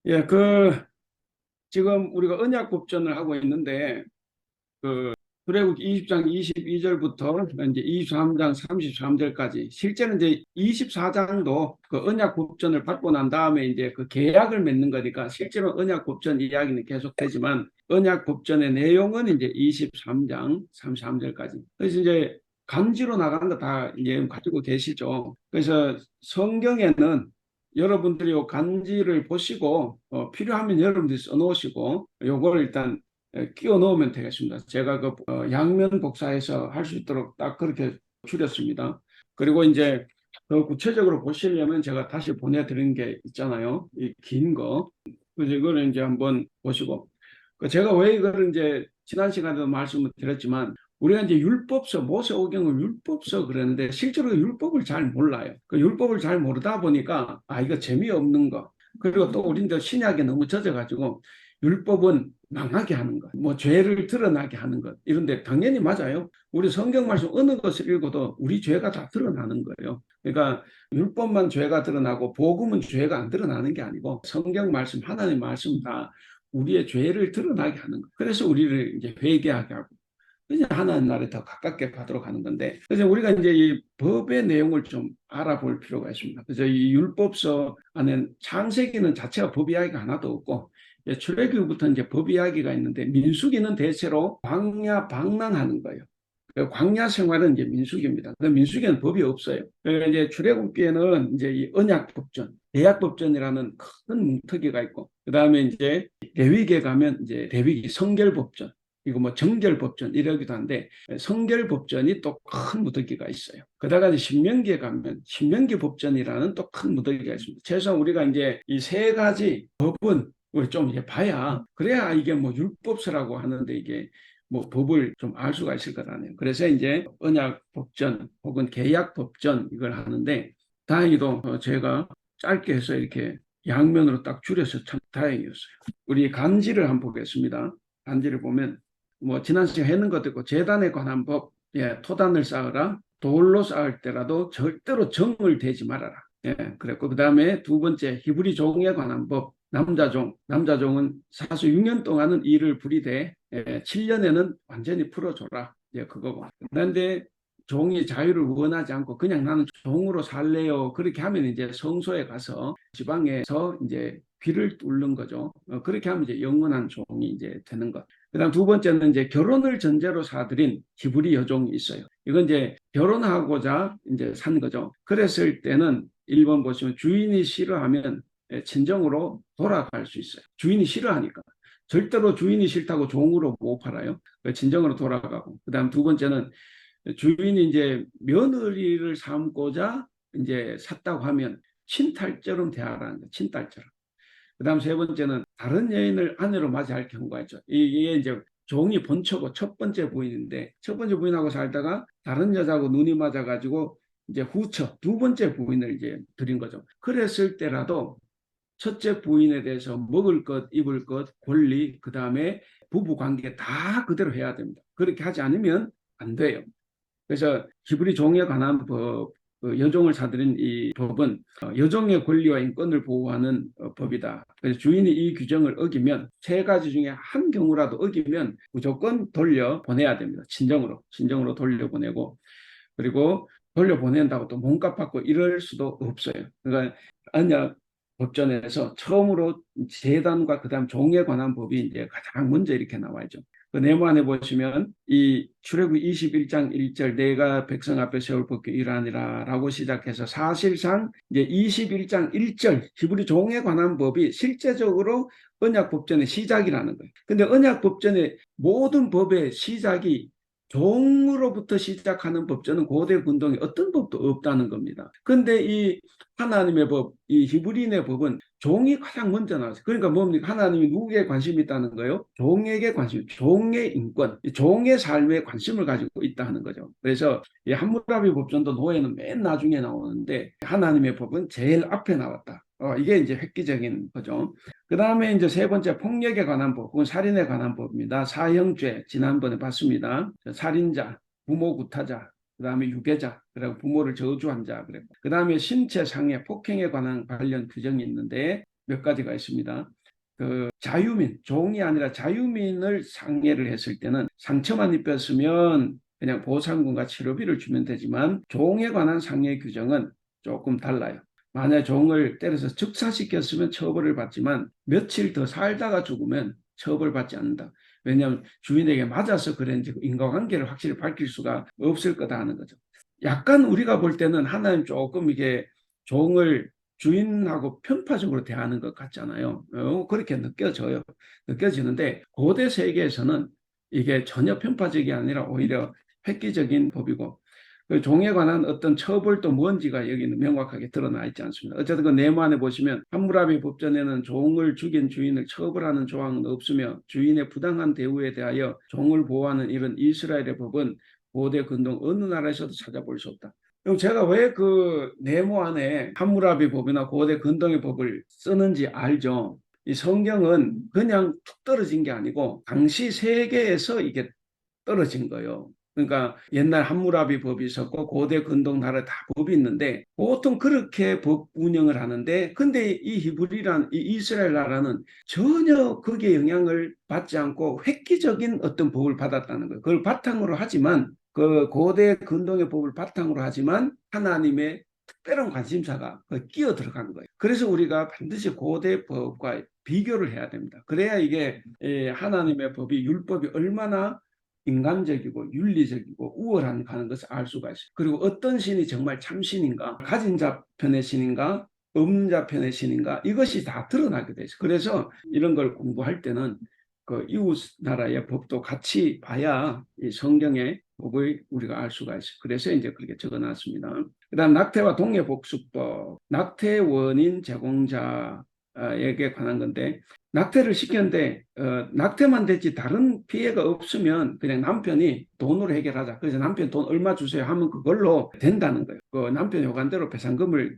예, 지금 우리가 언약 법전을 하고 있는데, 출애굽 20장 22절부터 이제 23장 33절까지, 실제는 이제 24장도 그 언약 법전을 받고 난 다음에 이제 그 계약을 맺는 거니까, 실제로 언약 법전 이야기는 계속되지만, 언약 법전의 내용은 이제 23장 33절까지. 그래서 이제 간지로 나가는 거 다 이제 가지고 계시죠. 그래서 성경에는 여러분들이 요 간지를 보시고 필요하면 여러분들이 써놓으시고 요걸 일단 끼워 넣으면 되겠습니다. 제가 양면 복사해서 할 수 있도록 딱 그렇게 줄였습니다. 그리고 이제 더 구체적으로 보시려면 제가 다시 보내드린 게 있잖아요. 이 긴 거. 그래서 이거를 이제 한번 보시고, 제가 왜 이거를 이제 지난 시간에도 말씀을 드렸지만, 우리가 이제 율법서, 모세오경을 율법서 그러는데 실제로 율법을 잘 몰라요. 그 율법을 잘 모르다 보니까 이거 재미없는 거. 그리고 또 우리는 신약에 너무 젖어가지고 율법은 망하게 하는 것, 뭐 죄를 드러나게 하는 것, 이런데 당연히 맞아요. 우리 성경 말씀 어느 것을 읽어도 우리 죄가 다 드러나는 거예요. 그러니까 율법만 죄가 드러나고 복음은 죄가 안 드러나는 게 아니고 성경 말씀, 하나님 말씀 다 우리의 죄를 드러나게 하는 것. 그래서 우리를 이제 회개하게 하고 이제 하나님 나라에 더 가깝게 가도록 하는 건데, 그래서 우리가 이제 이 법의 내용을 좀 알아볼 필요가 있습니다. 그래서 이 율법서 안에 창세기는 자체가 법 이야기가 하나도 없고, 출애굽부터 이제 법 이야기가 있는데, 민수기는 대체로 광야 방랑하는 거예요. 광야 생활은 이제 민수기입니다. 민수기는 법이 없어요. 그러니까 이제 출애굽기에는 이제 이 언약 법전, 대약 법전이라는 큰 뭉터기가 있고, 그 다음에 이제 레위기에 가면 이제 레위기 성결 법전, 이거 뭐 정결 법전 이러기도 한데, 성결 법전이 또 큰 무더기가 있어요. 그다가 이제 신명기에 가면 신명기 법전이라는 또 큰 무더기가 있습니다. 최소한 우리가 이제 이 세 가지 법은 좀 이제 봐야, 그래야 이게 뭐 율법서라고 하는데 이게 뭐 법을 좀 알 수가 있을 거라네요. 그래서 이제 언약 법전 혹은 계약 법전 이걸 하는데, 다행히도 제가 짧게 해서 이렇게 양면으로 딱 줄여서 참 다행이었어요. 우리 간지를 한번 보겠습니다. 간지를 보면 뭐 지난 시간에 했는 것도 있고, 제단에 관한 법, 토단을 쌓으라, 돌로 쌓을 때라도 절대로 정을 대지 말아라. 그랬고, 그 다음에 두 번째 히브리 종에 관한 법, 남자종은 사수 6년 동안은 일을 부리되 7년에는 완전히 풀어줘라. 그거고. 그런데 종이 자유를 원하지 않고 그냥 나는 종으로 살래요, 그렇게 하면 이제 성소에 가서 지방에서 이제 귀를 뚫는 거죠. 그렇게 하면 이제 영원한 종이 이제 되는 것. 그다음 두 번째는 이제 결혼을 전제로 사들인 히브리 여종이 있어요. 이건 이제 결혼하고자 이제 산 거죠. 그랬을 때는 1번 보시면 주인이 싫어하면 친정으로 돌아갈 수 있어요. 주인이 싫어하니까. 절대로 주인이 싫다고 종으로 못 팔아요. 친정으로 돌아가고. 그다음 두 번째는 주인이 이제 며느리를 삼고자 이제 샀다고 하면 친탈처럼 대하라는 거예요. 친딸처럼. 그다음 세 번째는 다른 여인을 아내로 맞이할 경우가 있죠. 이게 이제 종이 본처고 첫 번째 부인인데, 첫 번째 부인하고 살다가 다른 여자하고 눈이 맞아가지고 이제 후처 두 번째 부인을 이제 드린 거죠. 그랬을 때라도 첫째 부인에 대해서 먹을 것, 입을 것, 권리, 그 다음에 부부 관계 다 그대로 해야 됩니다. 그렇게 하지 않으면 안 돼요. 그래서 히브리 종에 관한 법, 여종을 사들인 이 법은 여종의 권리와 인권을 보호하는 법이다. 그래서 주인이 이 규정을 어기면, 세 가지 중에 한 경우라도 어기면 무조건 돌려보내야 됩니다. 친정으로 돌려보내고, 그리고 돌려보낸다고 또 몸값 받고 이럴 수도 없어요. 그러니까 언약 법전에서 처음으로 제단과 그다음 종에 관한 법이 이제 가장 먼저 이렇게 나와있죠. 그 네모안에 보시면 이 출애굽 21장 1절 내가 백성 앞에 세울 법궤 이러하니라 라고 시작해서, 사실상 이제 21장 1절 히브리 종에 관한 법이 실제적으로 언약 법전의 시작이라는 거예요. 근데 언약 법전의 모든 법의 시작이 종으로부터 시작하는 법전은 고대 군동에 어떤 법도 없다는 겁니다. 근데 이 하나님의 법, 이 히브리인의 법은 종이 가장 먼저 나왔어요. 그러니까 뭡니까? 하나님이 누구에게 관심이 있다는 거예요? 종에게 관심, 종의 인권, 종의 삶에 관심을 가지고 있다는 거죠. 그래서 이 함무라비 법전도 노예는 맨 나중에 나오는데, 하나님의 법은 제일 앞에 나왔다. 이게 이제 획기적인 거죠. 그 다음에 이제 세 번째, 폭력에 관한 법, 혹은 살인에 관한 법입니다. 사형죄, 지난번에 봤습니다. 살인자, 부모 구타자, 그 다음에 유괴자, 그리고 부모를 저주한 자, 그 다음에 신체 상해, 폭행에 관한 관련 규정이 있는데 몇 가지가 있습니다. 그 자유민, 종이 아니라 자유민을 상해를 했을 때는 상처만 입혔으면 그냥 보상금과 치료비를 주면 되지만 종에 관한 상해 규정은 조금 달라요. 만약 종을 때려서 즉사시켰으면 처벌을 받지만 며칠 더 살다가 죽으면 처벌받지 않는다. 왜냐하면 주인에게 맞아서 그런지 인과관계를 확실히 밝힐 수가 없을 거다 하는 거죠. 약간 우리가 볼 때는 하나님 조금 이게 종을 주인하고 편파적으로 대하는 것 같잖아요. 그렇게 느껴져요. 느껴지는데 고대 세계에서는 이게 전혀 편파적이 아니라 오히려 획기적인 법이고 그 종에 관한 어떤 처벌도 뭔지가 여기는 명확하게 드러나 있지 않습니다. 어쨌든 그 네모안에 보시면 함무라비 법전에는 종을 죽인 주인을 처벌하는 조항은 없으며 주인의 부당한 대우에 대하여 종을 보호하는 이런 이스라엘의 법은 고대 근동 어느 나라에서도 찾아볼 수 없다. 그럼 제가 왜 그 네모 안에 함무라비 법이나 고대 근동의 법을 쓰는지 알죠? 이 성경은 그냥 툭 떨어진 게 아니고 당시 세계에서 이게 떨어진 거예요. 그러니까 옛날 함무라비 법이 있었고 고대 근동 나라 다 법이 있는데 보통 그렇게 법 운영을 하는데 근데 이 히브리란 이 이스라엘 나라는 전혀 거기에 영향을 받지 않고 획기적인 어떤 법을 받았다는 거예요. 그걸 바탕으로 하지만 그 고대 근동의 법을 바탕으로 하지만 하나님의 특별한 관심사가 끼어 들어간 거예요. 그래서 우리가 반드시 고대 법과 비교를 해야 됩니다. 그래야 이게 하나님의 법이 율법이 얼마나 인간적이고 윤리적이고 우월한가 하는 것을 알 수가 있어요. 그리고 어떤 신이 정말 참신인가, 가진 자 편의 신인가, 없는 자 편의 신인가, 이것이 다 드러나게 되죠. 그래서 이런 걸 공부할 때는 그 이웃 나라의 법도 같이 봐야 이 성경의 법을 우리가 알 수가 있어요. 그래서 이제 그렇게 적어놨습니다. 그다음 낙태와 동해복수법, 낙태 원인 제공자에게 관한 건데 낙태를 시켰는데 낙태만 됐지 다른 피해가 없으면 그냥 남편이 돈으로 해결하자. 그래서 남편 돈 얼마 주세요 하면 그걸로 된다는 거예요. 그 남편 요구대로 배상금을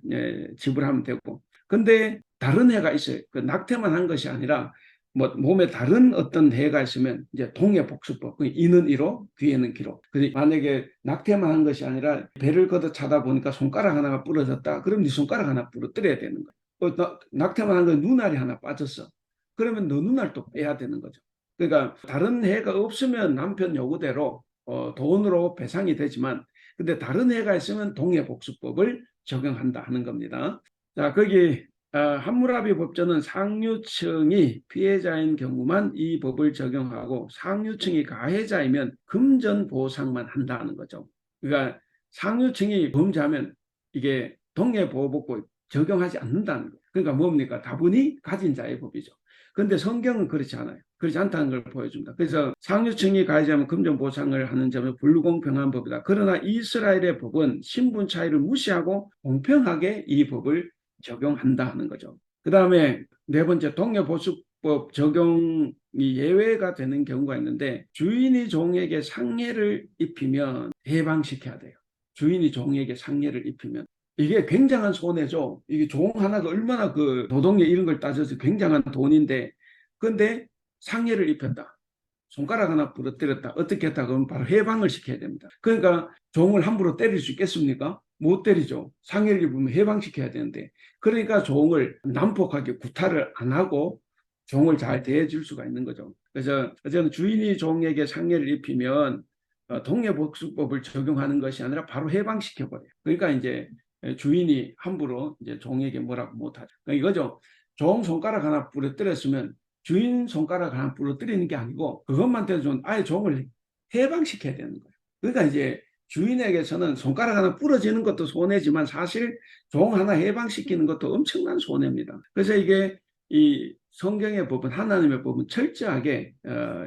지불하면 되고. 근데 다른 해가 있어요. 그 낙태만 한 것이 아니라 뭐 몸에 다른 어떤 해가 있으면 이제 동해복수법, 이는 이로 귀에는 기로. 그래서 만약에 낙태만 한 것이 아니라 배를 걷어 차다 보니까 손가락 하나가 부러졌다. 그럼 네 손가락 하나 부러뜨려야 되는 거예요. 낙태만 한 건 눈알이 하나 빠졌어. 그러면 너 눈알 또 빼야 되는 거죠. 그러니까 다른 해가 없으면 남편 요구대로 돈으로 배상이 되지만 근데 다른 해가 있으면 동해복수법을 적용한다 하는 겁니다. 자, 거기 함무라비 법전은 상류층이 피해자인 경우만 이 법을 적용하고 상류층이 가해자이면 금전 보상만 한다는 거죠. 그러니까 상류층이 범죄하면 이게 동해보호법을 적용하지 않는다는 거예요. 그러니까 뭡니까? 다분히 가진 자의 법이죠. 그런데 성경은 그렇지 않아요. 그렇지 않다는 걸 보여줍니다. 그래서 상류층이 가해자면 금전 보상을 하는 점은 불공평한 법이다. 그러나 이스라엘의 법은 신분 차이를 무시하고 공평하게 이 법을 적용한다 하는 거죠. 그 다음에 네 번째 동해보수법 적용이 예외가 되는 경우가 있는데 주인이 종에게 상해를 입히면 해방시켜야 돼요. 주인이 종에게 상해를 입히면 이게 굉장한 손해죠. 이게 종 하나가 얼마나 그 노동력 이런 걸 따져서 굉장한 돈인데 근데 상해를 입혔다. 손가락 하나 부러뜨렸다. 어떻게 했다. 그러면 바로 해방을 시켜야 됩니다. 그러니까 종을 함부로 때릴 수 있겠습니까? 못 때리죠. 상해를 입으면 해방시켜야 되는데 그러니까 종을 난폭하게 구타를 안 하고 종을 잘 대해줄 수가 있는 거죠. 그래서 어쨌든 주인이 종에게 상해를 입히면 동해복수법을 적용하는 것이 아니라 바로 해방시켜버려요. 그러니까 이제 주인이 함부로 이제 종에게 뭐라고 못하죠. 그러니까 이거죠. 종 손가락 하나 부러뜨렸으면 주인 손가락 하나 부러뜨리는 게 아니고 그것만 돼도 좀 아예 종을 해방시켜야 되는 거예요. 그러니까 이제 주인에게서는 손가락 하나 부러지는 것도 손해지만 사실 종 하나 해방시키는 것도 엄청난 손해입니다. 그래서 이게 이 성경의 법은 하나님의 법은 철저하게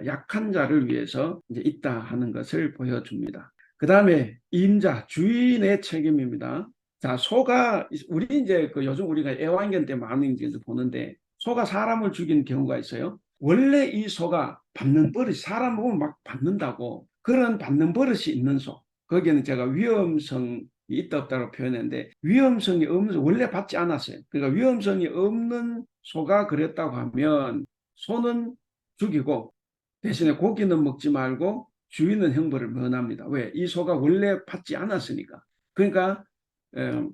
약한 자를 위해서 이제 있다 하는 것을 보여줍니다. 그 다음에 임자 주인의 책임입니다. 자, 소가 우리 이제 그 요즘 우리가 애완견 때 많은 게 보는데 소가 사람을 죽이는 경우가 있어요. 원래 이 소가 받는 버릇이 사람 보면 막 받는다고 그런 받는 버릇이 있는 소. 거기에는 제가 위험성이 있다 없다고 표현했는데 위험성이 없는 원래 받지 않았어요. 그러니까 위험성이 없는 소가 그랬다고 하면 소는 죽이고 대신에 고기는 먹지 말고 주인은 형벌을 면합니다. 왜? 이 소가 원래 받지 않았으니까. 그러니까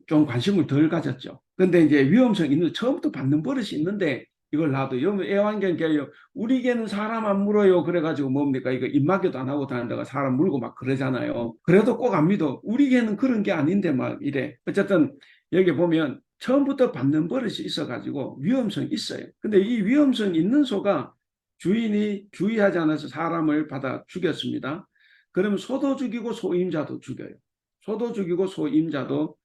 좀 관심을 덜 가졌죠. 근데 이제 위험성 있는 처음부터 받는 버릇이 있는데 이걸 놔둬. 여러분 애완견 개요. 우리 개는 사람 안 물어요. 그래가지고 뭡니까? 이거 입마개도 안 하고 다니다가 사람 물고 막 그러잖아요. 그래도 꼭 안 믿어. 우리 개는 그런 게 아닌데 막 이래. 어쨌든 여기 보면 처음부터 받는 버릇이 있어가지고 위험성이 있어요. 근데 이 위험성 있는 소가 주인이 주의하지 않아서 사람을 받아 죽였습니다. 그러면 소도 죽이고 소임자도 죽여요. 소도 죽이고 소임자도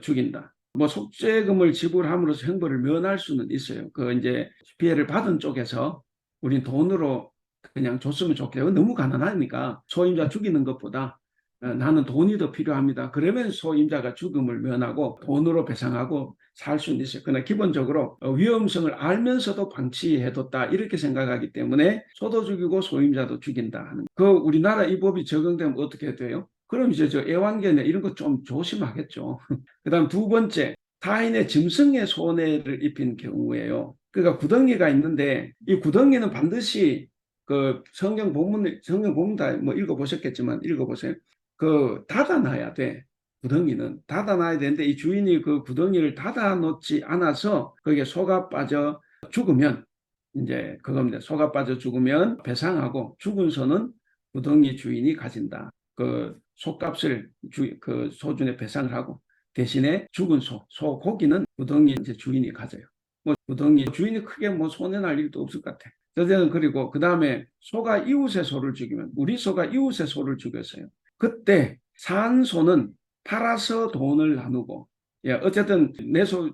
죽인다. 뭐 속죄금을 지불함으로써 형벌을 면할 수는 있어요. 그 이제 피해를 받은 쪽에서 우린 돈으로 그냥 줬으면 좋겠어요. 너무 가난하니까 소임자 죽이는 것보다 나는 돈이 더 필요합니다. 그러면 소임자가 죽음을 면하고 돈으로 배상하고 살 수는 있어요. 그러나 기본적으로 위험성을 알면서도 방치해뒀다 이렇게 생각하기 때문에 소도 죽이고 소임자도 죽인다 하는 그 우리나라 이 법이 적용되면 어떻게 돼요? 그럼 이제 저 애완견에 이런 거 좀 조심하겠죠. 그다음 두 번째, 타인의 짐승에 손해를 입힌 경우에요. 그러니까 구덩이가 있는데 이 구덩이는 반드시 그 성경 본문 다 뭐 읽어보셨겠지만 읽어보세요. 그 닫아놔야 돼. 구덩이는 닫아놔야 되는데 이 주인이 그 구덩이를 닫아놓지 않아서 거기에 소가 빠져 죽으면 이제 그겁니다. 소가 빠져 죽으면 배상하고 죽은 소는 구덩이 주인이 가진다. 그 소값을 그 소준에 배상을 하고 대신에 죽은 소 고기는 구덩이 이제 주인이 가져요. 뭐 구덩이 주인이 크게 뭐 손해날 일도 없을 것 같아. 저는 그리고 그 다음에 소가 이웃의 소를 죽이면 우리 소가 이웃의 소를 죽였어요. 그때 산 소는 팔아서 돈을 나누고 예, 어쨌든 내소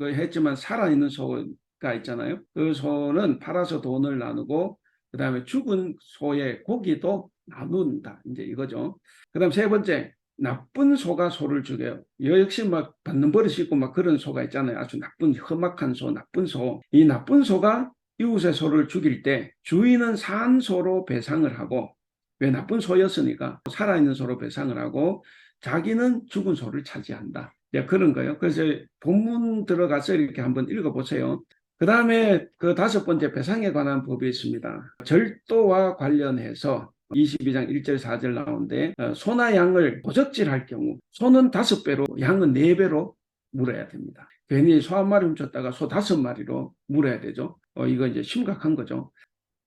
했지만 살아있는 소가 있잖아요. 그 소는 팔아서 돈을 나누고 그 다음에 죽은 소의 고기도 나눈다. 이제 이거죠. 그 다음 세 번째, 나쁜 소가 소를 죽여요. 역시 막 받는 버릇이 있고 막 그런 소가 있잖아요. 아주 나쁜 험악한 소, 나쁜 소. 이 나쁜 소가 이웃의 소를 죽일 때 주인은 산 소로 배상을 하고 왜 나쁜 소였으니까 살아있는 소로 배상을 하고 자기는 죽은 소를 차지한다. 네, 그런 거예요. 그래서 본문 들어가서 이렇게 한번 읽어보세요. 그 다음에 그 다섯 번째 배상에 관한 법이 있습니다. 절도와 관련해서 22장 1절 4절 나오는데 소나 양을 도적질할 경우 소는 5배로 양은 4배로 물어야 됩니다. 괜히 소 한 마리 훔쳤다가 소 5마리로 물어야 되죠. 이거 이제 심각한 거죠.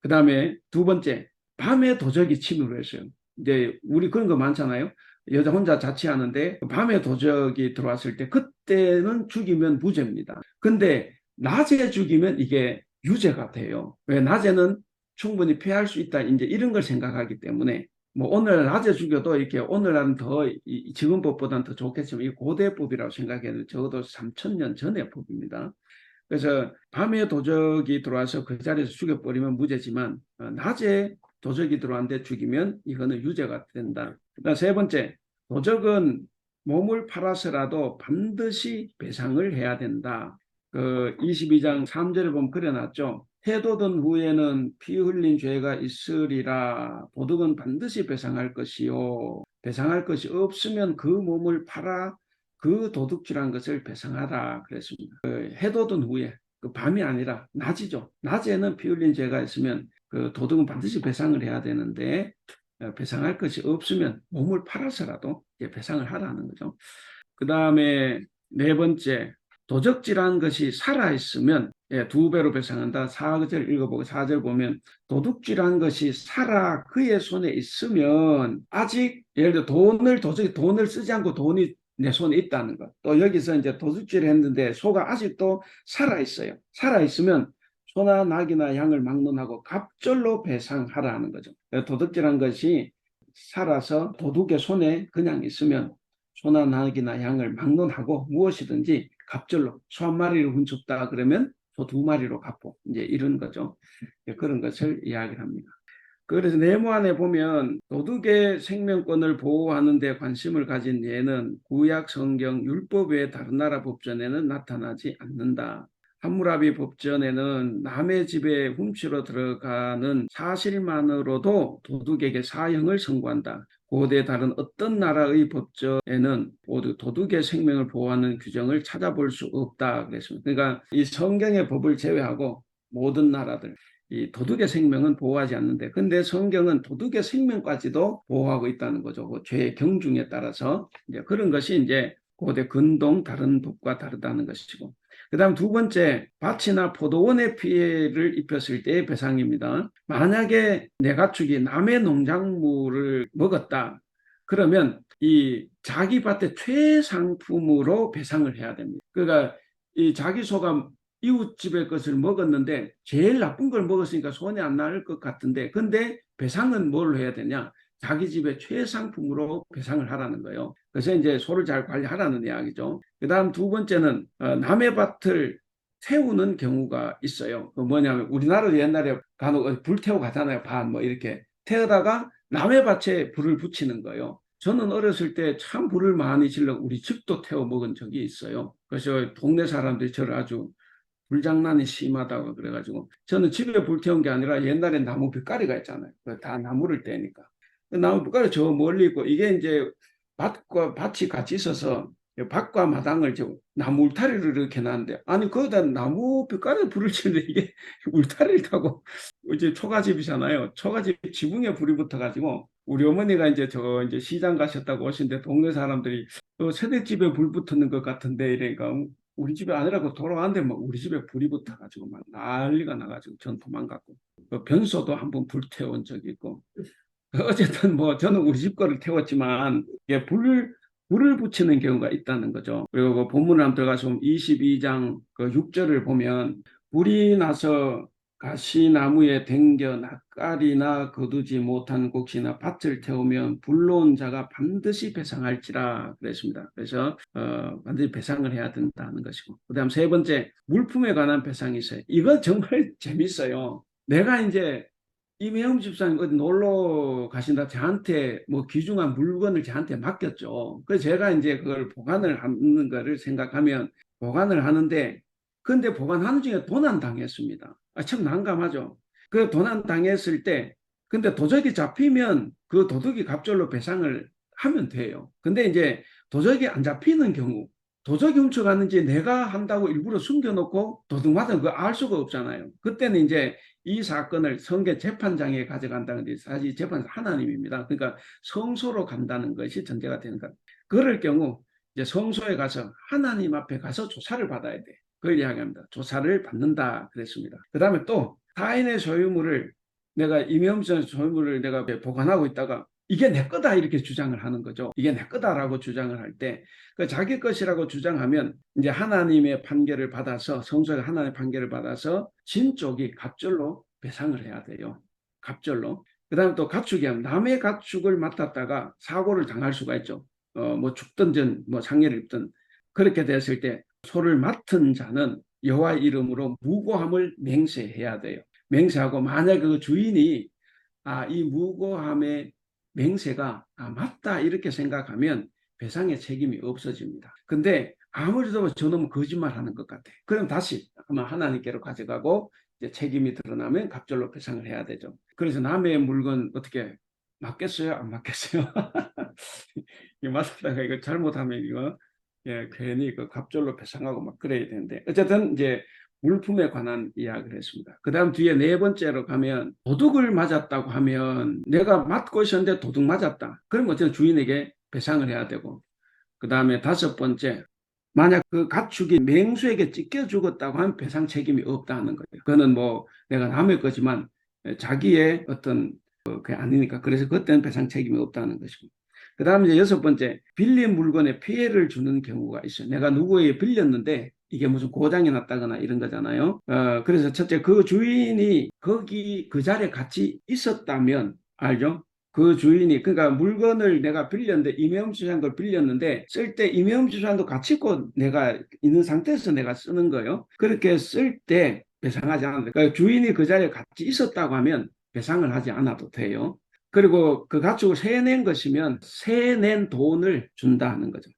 그 다음에 두 번째 밤에 도적이 침입을 했어요. 이제 우리 그런 거 많잖아요. 여자 혼자 자취하는데 밤에 도적이 들어왔을 때 그때는 죽이면 무죄입니다. 근데 낮에 죽이면 이게 유죄가 돼요. 왜 낮에는 충분히 피할 수 있다. 이제 이런 걸 생각하기 때문에 뭐 오늘 낮에 죽여도 이렇게 오늘날은 더 지금 법보다는 더 좋겠지만 이 고대법이라고 생각해도 적어도 3,000년 전의 법입니다. 그래서 밤에 도적이 들어와서 그 자리에서 죽여버리면 무죄지만 낮에 도적이 들어왔는데 죽이면 이거는 유죄가 된다. 그다음 세 번째, 도적은 몸을 팔아서라도 반드시 배상을 해야 된다. 그 22장 3절에 보면 그려놨죠. 해돋은 후에는 피 흘린 죄가 있으리라. 도둑은 반드시 배상할 것이요. 배상할 것이 없으면 그 몸을 팔아 그 도둑질한 것을 배상하라 그랬습니다. 해돋은 후에 그 밤이 아니라 낮이죠. 낮에는 피 흘린 죄가 있으면 그 도둑은 반드시 배상을 해야 되는데 배상할 것이 없으면 몸을 팔아서라도 배상을 하라는 거죠. 그 다음에 네 번째, 도적질한 것이 살아있으면 2배로 배상한다. 4절 읽어보고 4절 보면 도둑질한 것이 살아 그의 손에 있으면 아직 예를 들어 도적이 돈을 쓰지 않고 돈이 내 손에 있다는 것. 또 여기서 이제 도둑질을 했는데 소가 아직도 살아있어요. 살아있으면 소나 낙이나 양을 막론하고 갑절로 배상하라는 거죠. 도둑질한 것이 살아서 도둑의 손에 그냥 있으면 소나 낙이나 양을 막론하고 무엇이든지 갑절로 소 한 마리를 훔쳤다 그러면 소 2마리로 갚고 이제 이런 거죠. 그런 것을 이야기를 합니다. 그래서 네모안에 보면 도둑의 생명권을 보호하는 데 관심을 가진 예는 구약 성경 율법 외의 다른 나라 법전에는 나타나지 않는다. 함무라비 법전에는 남의 집에 훔치러 들어가는 사실만으로도 도둑에게 사형을 선고한다. 고대 다른 어떤 나라의 법전에는 모두 도둑의 생명을 보호하는 규정을 찾아볼 수 없다 그랬습니다. 그러니까 이 성경의 법을 제외하고 모든 나라들 이 도둑의 생명은 보호하지 않는데 근데 성경은 도둑의 생명까지도 보호하고 있다는 거죠. 그 죄의 경중에 따라서 이제 그런 것이 이제 고대 근동 다른 법과 다르다는 것이고 그다음 두 번째, 밭이나 포도원에 피해를 입혔을 때의 배상입니다. 만약에 내 가축이 남의 농작물을 먹었다. 그러면 이 자기 밭의 최상품으로 배상을 해야 됩니다. 그러니까 이 자기 소가 이웃집의 것을 먹었는데 제일 나쁜 걸 먹었으니까 손이 안 날 것 같은데, 근데 배상은 뭘 해야 되냐? 자기 집의 최상품으로 배상을 하라는 거예요. 그래서 이제 소를 잘 관리하라는 이야기죠. 그 다음 두 번째는 남의 밭을 태우는 경우가 있어요. 그 뭐냐면 우리나라도 옛날에 간혹 불 태워 가잖아요. 밭 뭐 이렇게 태우다가 남의 밭에 불을 붙이는 거예요. 저는 어렸을 때 참 불을 많이 질러 우리 집도 태워 먹은 적이 있어요. 그래서 동네 사람들이 저를 아주 불장난이 심하다고 그래가지고 저는 집에 불 태운 게 아니라 옛날에 나무 빗가리가 있잖아요. 다 나무를 떼니까. 나무 빗가리 저 멀리 있고 이게 이제 밭과 밭이 같이 있어서 밭과 마당을 나무 울타리를 이렇게 놨는데 아니 거기다 나무 빗가리 불을 치는데 이게 울타리를 타고 이제 초가집이잖아요. 초가집 지붕에 불이 붙어가지고 우리 어머니가 이제 저 이제 시장 가셨다고 오신데 동네 사람들이 세대집에 불 붙는 것 같은데 이러니까 우리 집에 아니라고 돌아왔는데 막 우리 집에 불이 붙어가지고 막 난리가 나가지고 전 도망갔고 변소도 한번 불태운 적이 있고 어쨌든 뭐 저는 우리 집 거를 태웠지만 이게 불을 붙이는 경우가 있다는 거죠. 그리고 그 본문을 한번 들어가서 22장 그 6절을 보면 불이 나서 가시나무에 댕겨 낯가리나 거두지 못한 곡식이나 밭을 태우면 불러온 자가 반드시 배상할지라 그랬습니다. 그래서 반드시 배상을 해야 된다는 것이고, 그다음 세 번째 물품에 관한 배상이 있어요. 이거 정말 재밌어요. 내가 이제 이매영 집사님 어디 놀러 가신다 저한테 뭐 귀중한 물건을 저한테 맡겼죠. 그래서 제가 이제 그걸 보관을 하는 거를 생각하면 보관을 하는데, 근데 보관하는 중에 도난 당했습니다. 참 난감하죠. 그 도난 당했을 때 근데 도적이 잡히면 그 도둑이 갑절로 배상을 하면 돼요. 근데 이제 도적이 안 잡히는 경우, 도적이 훔쳐갔는지 내가 한다고 일부러 숨겨놓고 도둑맞은 거 알 수가 없잖아요. 그때는 이제 이 사건을 성계 재판장에 가져간다는 게 사실 재판장 하나님입니다. 그러니까 성소로 간다는 것이 전제가 되는 것. 그럴 경우 이제 성소에 가서 하나님 앞에 가서 조사를 받아야 돼. 그걸 이야기합니다. 조사를 받는다 그랬습니다. 그 다음에 또 타인의 소유물을 내가 임의엄선 소유물을 내가 보관하고 있다가 이게 내 거다 이렇게 주장을 하는 거죠. 이게 내 거다라고 주장을 할 때 그 자기 것이라고 주장하면 이제 하나님의 판결을 받아서 성소가 하나님의 판결을 받아서 진 쪽이 갑절로 배상을 해야 돼요. 갑절로. 그다음에 또 가축이 남의 가축을 맡았다가 사고를 당할 수가 있죠. 뭐 죽든 뭐 상해를 입든 그렇게 됐을 때 소를 맡은 자는 여호와 이름으로 무고함을 맹세해야 돼요. 맹세하고 만약 그 주인이 이 무고함의 맹세가 맞다 이렇게 생각하면 배상의 책임이 없어집니다. 근데 아무래도 저놈은 거짓말하는 것 같아. 그럼 다시 아마 하나님께로 가져가고 이제 책임이 드러나면 갑절로 배상을 해야 되죠. 그래서 남의 물건 어떻게 맞겠어요? 안 맞겠어요? 이거 맞다가 이거 잘못하면 이거 괜히 그 갑절로 배상하고 막 그래야 되는데 어쨌든 이제 물품에 관한 이야기를 했습니다. 그 다음 뒤에 네 번째로 가면 도둑을 맞았다고 하면 내가 맞고 있었는데 도둑 맞았다. 그럼 어쨌든 주인에게 배상을 해야 되고, 그 다음에 다섯 번째, 만약 그 가축이 맹수에게 찢겨 죽었다고 하면 배상 책임이 없다는 거예요. 그거는 뭐 내가 남의 거지만 자기의 어떤 그게 아니니까 그래서 그때는 배상 책임이 없다는 것이고. 그 다음에 이제 여섯 번째, 빌린 물건에 피해를 주는 경우가 있어요. 내가 누구에게 빌렸는데 이게 무슨 고장이 났다거나 이런 거잖아요. 그래서 첫째, 그 주인이 거기 그 자리에 같이 있었다면 알죠? 그 주인이 그러니까 물건을 내가 빌렸는데 임의엄수한 걸 빌렸는데 쓸 때 임의엄수한도 같이 있고 내가 있는 상태에서 내가 쓰는 거예요. 그렇게 쓸 때 배상하지 않아도 그러니까 주인이 그 자리에 같이 있었다고 하면 배상을 하지 않아도 돼요. 그리고 그 가축을 세낸 것이면 세낸 돈을 준다 하는 거죠.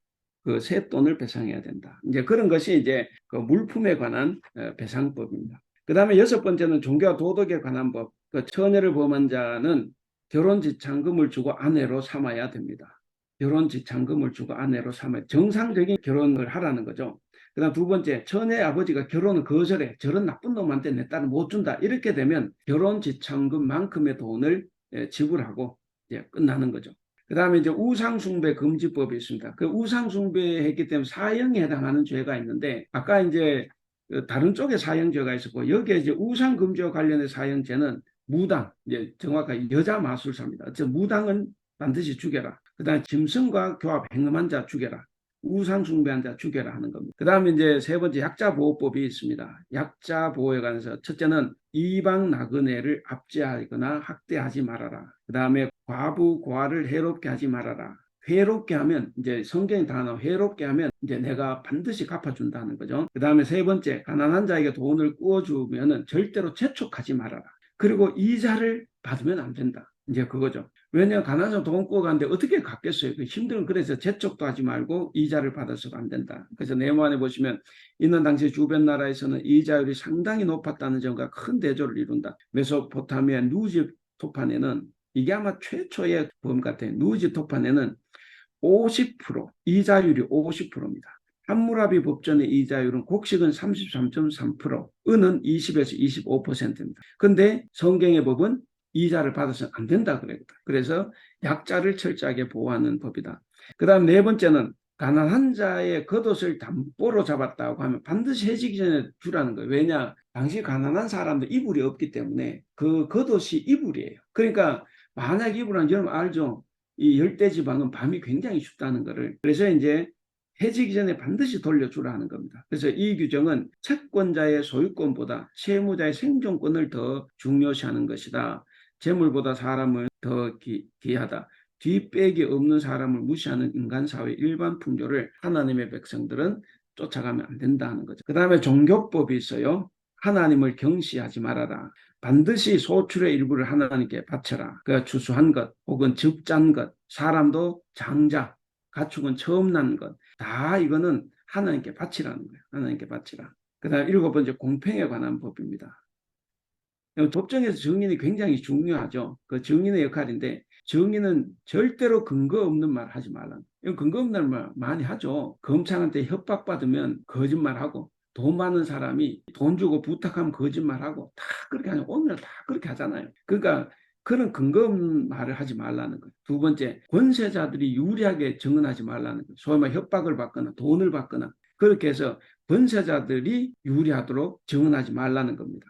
그 세 돈을 배상해야 된다. 이제 그런 것이 이제 그 물품에 관한 배상법입니다. 그 다음에 여섯 번째는 종교와 도덕에 관한 법. 그 처녀를 범한 자는 결혼지참금을 주고 아내로 삼아야 됩니다. 결혼지참금을 주고 아내로 삼아야 정상적인 결혼을 하라는 거죠. 그 다음 두 번째, 처녀의 아버지가 결혼을 거절해. 저런 나쁜 놈한테 내 딸을 못 준다. 이렇게 되면 결혼지참금만큼의 돈을 지불하고 끝나는 거죠. 그 다음에 이제 우상숭배 금지법이 있습니다. 그 우상숭배했기 때문에 사형에 해당하는 죄가 있는데, 아까 이제 다른 쪽에 사형죄가 있었고 여기에 이제 우상금지와 관련된 사형죄는 무당, 이제 정확하게 여자 마술사입니다. 무당은 반드시 죽여라. 그다음에 짐승과 교합 행음한 자 죽여라. 우상 숭배한 자 죽여라 하는 겁니다. 그다음에 이제 세 번째 약자보호법이 있습니다. 약자보호에 관해서 첫째는 이방 나그네를 압제하거나 학대하지 말아라. 그다음에 과부 고아를 해롭게 하지 말아라. 회롭게 하면 이제 성경이 단어 회롭게 하면 이제 내가 반드시 갚아준다는 거죠. 그다음에 세 번째 가난한 자에게 돈을 꾸어주면은 절대로 재촉하지 말아라. 그리고 이자를 받으면 안 된다. 이제 그거죠. 왜냐 가난한 사람 돈 꾸어가는데 어떻게 갚겠어요? 그 힘든 그래서 재촉도 하지 말고 이자를 받아서도 안 된다. 그래서 네모안에 보시면 있는 당시 주변 나라에서는 이자율이 상당히 높았다는 점과 큰 대조를 이룬다. 메소포타미아 누지 토판에는 이게 아마 최초의 법 같아요. 누지 토판에는 50% 이자율이 50%입니다. 함무라비 법전의 이자율은 곡식은 33.3%, 은은 20에서 25%입니다. 근데 성경의 법은 이자를 받아서는 안 된다 그랬다. 그래서 약자를 철저하게 보호하는 법이다. 그 다음 네 번째는 가난한 자의 겉옷을 담보로 잡았다고 하면 반드시 해지기 전에 주라는 거예요. 왜냐? 당시 가난한 사람들 이불이 없기 때문에 그 겉옷이 이불이에요. 그러니까 만약 이불은 여러분 알죠? 이 열대지방은 밤이 굉장히 춥다는 거를. 그래서 이제 해지기 전에 반드시 돌려주라 하는 겁니다. 그래서 이 규정은 채권자의 소유권보다 채무자의 생존권을 더 중요시하는 것이다. 재물보다 사람을 더 귀하다. 뒷백이 없는 사람을 무시하는 인간사회 일반 풍조를 하나님의 백성들은 쫓아가면 안 된다는 거죠. 그 다음에 종교법이 있어요. 하나님을 경시하지 말아라. 반드시 소출의 일부를 하나님께 바쳐라. 그 추수한 것 혹은 적짠 것, 사람도 장자, 가축은 처음 난 것, 다 이거는 하나님께 바치라는 거예요. 하나님께 바치라. 그 다음 일곱 번째 공평에 관한 법입니다. 법정에서 증인이 굉장히 중요하죠. 그 증인의 역할인데 증인은 절대로 근거 없는 말 하지 말라. 근거 없는 말 많이 하죠. 검찰한테 협박받으면 거짓말하고 돈 많은 사람이 돈 주고 부탁하면 거짓말하고 다 그렇게 하죠. 오늘 다 그렇게 하잖아요. 그러니까 그런 근거 없는 말을 하지 말라는 거예요. 두 번째, 권세자들이 유리하게 증언하지 말라는 거예요. 소위 말 협박을 받거나 돈을 받거나 그렇게 해서 권세자들이 유리하도록 증언하지 말라는 겁니다.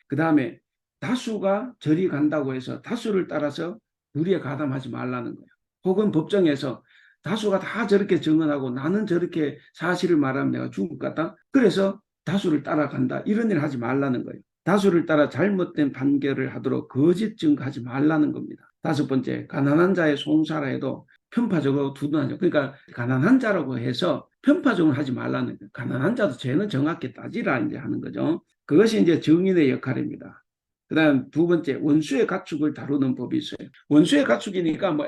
그 다음에 다수가 저리 간다고 해서 다수를 따라서 유리에 가담하지 말라는 거예요. 혹은 법정에서 다수가 다 저렇게 증언하고 나는 저렇게 사실을 말하면 내가 죽을 것 같다. 그래서 다수를 따라간다. 이런 일을 하지 말라는 거예요. 다수를 따라 잘못된 판결을 하도록 거짓 증거하지 말라는 겁니다. 다섯 번째, 가난한 자의 송사라 해도 편파적으로 두둔하죠. 그러니까 가난한 자라고 해서 편파적으로 하지 말라는 거예요. 가난한 자도 죄는 정확히 따지라 이제 하는 거죠. 그것이 이제 증인의 역할입니다. 그다음 두 번째, 원수의 가축을 다루는 법이 있어요. 원수의 가축이니까 뭐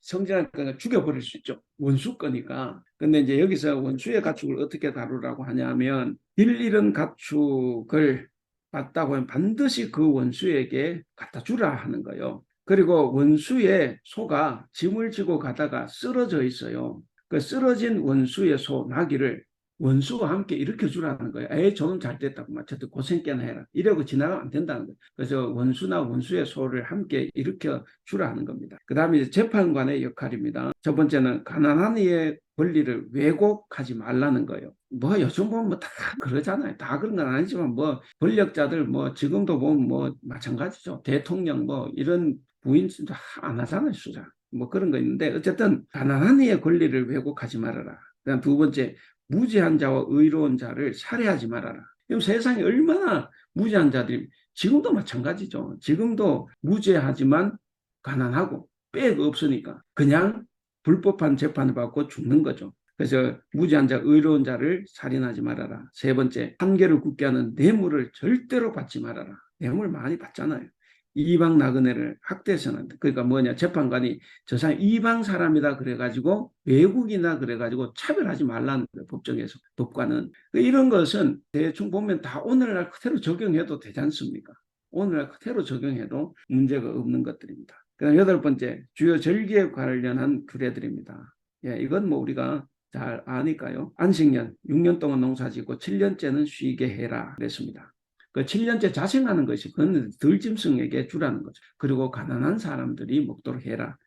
성질하니까 죽여버릴 수 있죠. 원수 거니까. 근데 이제 여기서 원수의 가축을 어떻게 다루라고 하냐면 길 잃은 가축을 봤다고 하면 반드시 그 원수에게 갖다 주라 하는 거예요. 그리고 원수의 소가 짐을 지고 가다가 쓰러져 있어요. 그 쓰러진 원수의 소 나귀를 원수와 함께 일으켜주라는 거예요. 에이, 저는 잘 됐다고. 저도 고생 꽤나 해라. 이러고 지나가면 안 된다는 거예요. 그래서 원수나 원수의 소를 함께 일으켜주라 하는 겁니다. 그 다음에 이제 재판관의 역할입니다. 첫 번째는 가난한 이의 권리를 왜곡하지 말라는 거예요. 뭐 요즘 보면 뭐 다 그러잖아요. 다 그런 건 아니지만 뭐 권력자들 뭐 지금도 보면 뭐 마찬가지죠. 대통령 뭐 이런 부인도 안 하잖아요. 수사. 뭐 그런 거 있는데 어쨌든 가난한 이의 권리를 왜곡하지 말아라. 그다음 두 번째, 무지한 자와 의로운 자를 살해하지 말아라. 그럼 세상에 얼마나 무지한 자들이 지금도 마찬가지죠. 지금도 무죄하지만 가난하고 빽 없으니까 그냥 불법한 재판을 받고 죽는 거죠. 그래서 무지한 자, 의로운 자를 살인하지 말아라. 세 번째, 판결을 굳게 하는 뇌물을 절대로 받지 말아라. 뇌물 많이 받잖아요. 이방 나그네를 학대해서는 그러니까 뭐냐 재판관이 저 사람 이방 사람이다 그래가지고 외국이나 그래가지고 차별하지 말라는 거예요. 법정에서 법관은 이런 것은 대충 보면 다 오늘날 그대로 적용해도 되지 않습니까? 오늘날 그대로 적용해도 문제가 없는 것들입니다. 그다음 여덟 번째, 주요 절기에 관련한 규례들입니다. 예, 이건 뭐 우리가 잘 아니까요. 안식년 6년 동안 농사짓고 7년째는 쉬게 해라 그랬습니다. 그 7년째 자생하는 것이 그건 들짐승에게 주라는 거죠. 그리고 가난한 사람들이 먹도록 해라.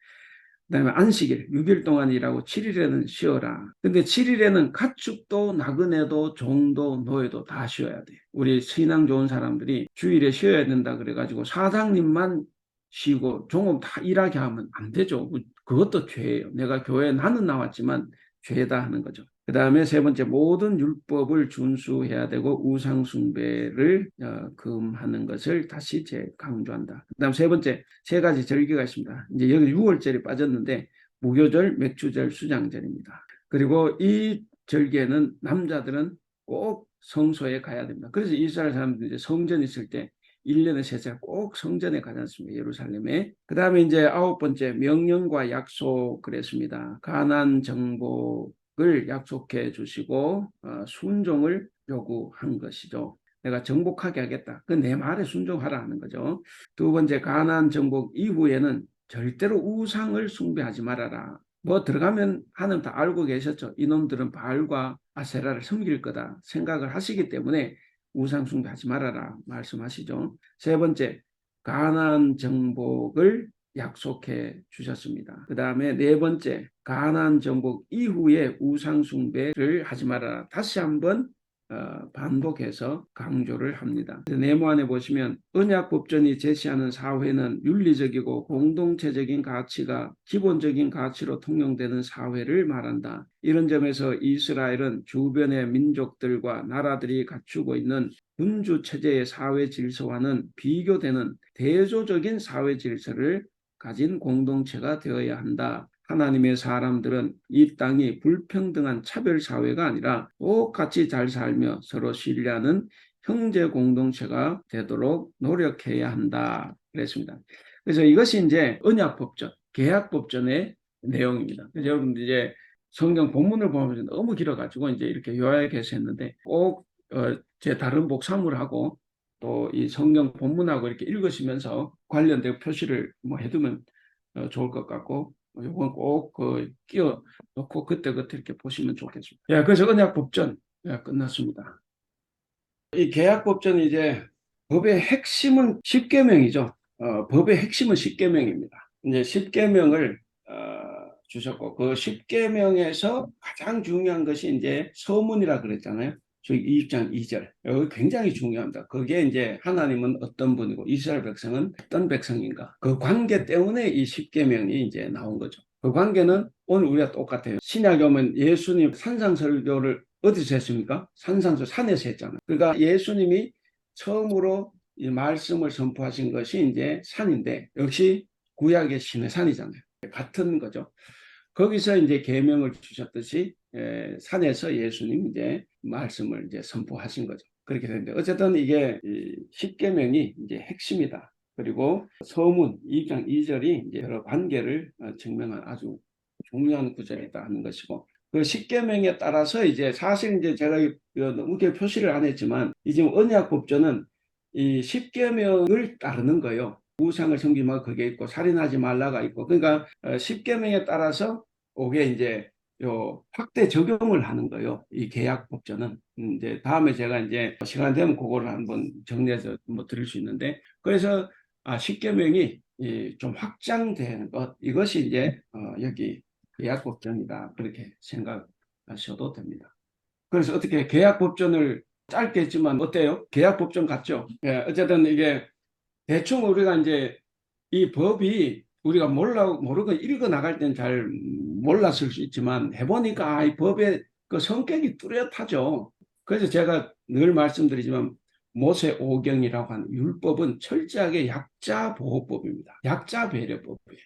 그다음에 안식일 6일 동안 일하고 7일에는 쉬어라. 근데 7일에는 가축도 나그네도 종도 노예도 다 쉬어야 돼. 우리 신앙 좋은 사람들이 주일에 쉬어야 된다 그래가지고 사장님만 쉬고 종업 다 일하게 하면 안 되죠. 그것도 죄예요. 내가 교회에 나는 나왔지만 죄다 하는 거죠. 그 다음에 세 번째, 모든 율법을 준수해야 되고 우상 숭배를 금하는 것을 다시 강조한다. 그 다음 세 번째, 세 가지 절기가 있습니다. 이제 여기 6월절이 빠졌는데 무교절, 맥주절, 수장절입니다. 그리고 이 절기에는 남자들은 꼭 성소에 가야 됩니다. 그래서 이스라엘 사람들이 이제 성전 있을 때 1년에 세 번 꼭 성전에 가지 않습니까? 예루살렘에. 그 다음에 이제 아홉 번째, 명령과 약속 그랬습니다. 가나안 정복을 약속해 주시고 순종을 요구한 것이죠. 내가 정복하게 하겠다. 그 내 말에 순종하라 하는 거죠. 두 번째, 가나안 정복 이후에는 절대로 우상을 숭배하지 말아라. 뭐 들어가면 하나님 다 알고 계셨죠. 이놈들은 바알과 아세라를 섬길 거다 생각을 하시기 때문에 우상 숭배하지 말아라 말씀하시죠. 세 번째, 가나안 정복을 약속해 주셨습니다. 그 다음에 네 번째, 가나안 정복 이후에 우상 숭배를 하지 말아라. 다시 한번 반복해서 강조를 합니다. 네모안에 보시면 언약 법전이 제시하는 사회는 윤리적이고 공동체적인 가치가 기본적인 가치로 통용되는 사회를 말한다. 이런 점에서 이스라엘은 주변의 민족들과 나라들이 갖추고 있는 군주 체제의 사회 질서와는 비교되는 대조적인 사회 질서를 가진 공동체가 되어야 한다. 하나님의 사람들은 이 땅이 불평등한 차별 사회가 아니라 똑같이 잘 살며 서로 신뢰하는 형제 공동체가 되도록 노력해야 한다. 그랬습니다. 그래서 이것이 이제 언약법전, 계약법전의 내용입니다. 그래서 여러분들 이제 성경 본문을 보면 너무 길어가지고 이제 이렇게 요약해서 했는데 꼭 제 다른 복사물하고 또 이 성경 본문하고 이렇게 읽으시면서 관련된 표시를 뭐 해두면 좋을 것 같고 이건 꼭 끼워 넣고 그때그때 이렇게 보시면 좋겠습니다. 예, 그래서 언약법전 끝났습니다. 이 계약법전이 이제 법의 핵심은 10계명이죠. 법의 핵심은 10계명입니다. 이제 10계명을 주셨고 그 10계명에서 가장 중요한 것이 이제 서문이라 그랬잖아요. 저희 20장 2절. 여기 굉장히 중요합니다. 그게 이제 하나님은 어떤 분이고 이스라엘 백성은 어떤 백성인가. 그 관계 때문에 이 10계명이 이제 나온 거죠. 그 관계는 오늘 우리가 똑같아요. 신약에 오면 예수님 산상설교를 어디서 했습니까? 산에서 했잖아요. 그러니까 예수님이 처음으로 이 말씀을 선포하신 것이 이제 산인데 역시 구약의 신의 산이잖아요. 같은 거죠. 거기서 이제 계명을 주셨듯이 산에서 예수님 이제 말씀을 이제 선포하신 거죠. 그렇게 되는데 어쨌든 이게 10계명이 이제 핵심이다. 그리고 서문 2장 2절이 이제 여러 관계를 증명한 아주 중요한 구절이다 하는 것이고 그 10계명에 따라서 이제 사실 이제 제가 너무 표시를 안 했지만 이제 언약법전은 이 10계명을 따르는 거예요. 우상을 섬기지 말고 그게 있고 살인하지 말라가 있고 그러니까 10계명에 따라서 그게 이제 요 확대 적용을 하는 거예요. 이 계약법전은 이제 다음에 제가 이제 시간 되면 그거를 한번 정리해서 뭐 드릴 수 있는데 그래서 10계명이 좀 확장되는 것 이것이 이제 여기 계약법전이다 그렇게 생각하셔도 됩니다. 그래서 어떻게 계약법전을 짧게 했지만 어때요? 계약법전 같죠? 예, 어쨌든 이게 대충 우리가 이제 이 법이 우리가 모르고 읽어 나갈 땐 잘 몰랐을 수 있지만 해보니까 이 법의 그 성격이 뚜렷하죠. 그래서 제가 늘 말씀드리지만 모세 오경이라고 하는 율법은 철저하게 약자 보호법입니다. 약자 배려법이에요.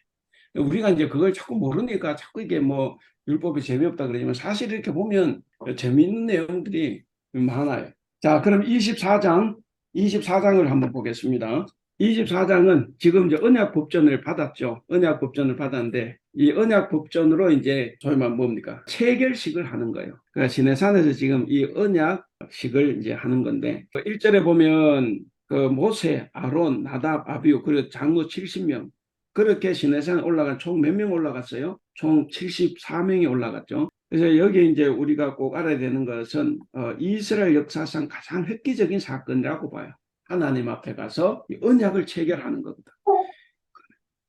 우리가 이제 그걸 자꾸 모르니까 자꾸 이게 뭐 율법이 재미없다 그러지만 사실 이렇게 보면 재미있는 내용들이 많아요. 자, 그럼 24장을 한번 보겠습니다. 24장은 지금 이제 언약법전을 받았죠. 언약법전을 받았는데 이 언약법전으로 이제 소위 말하면 뭡니까? 체결식을 하는 거예요. 그러니까 시내산에서 지금 이 언약식을 이제 하는 건데 1절에 보면 그 모세, 아론, 나답, 아비후 그리고 장로 70명 그렇게 시내산 올라간 총 몇 명 올라갔어요? 총 74명이 올라갔죠. 그래서 여기 이제 우리가 꼭 알아야 되는 것은 이스라엘 역사상 가장 획기적인 사건이라고 봐요. 하나님 앞에 가서 언약을 체결하는 겁니다.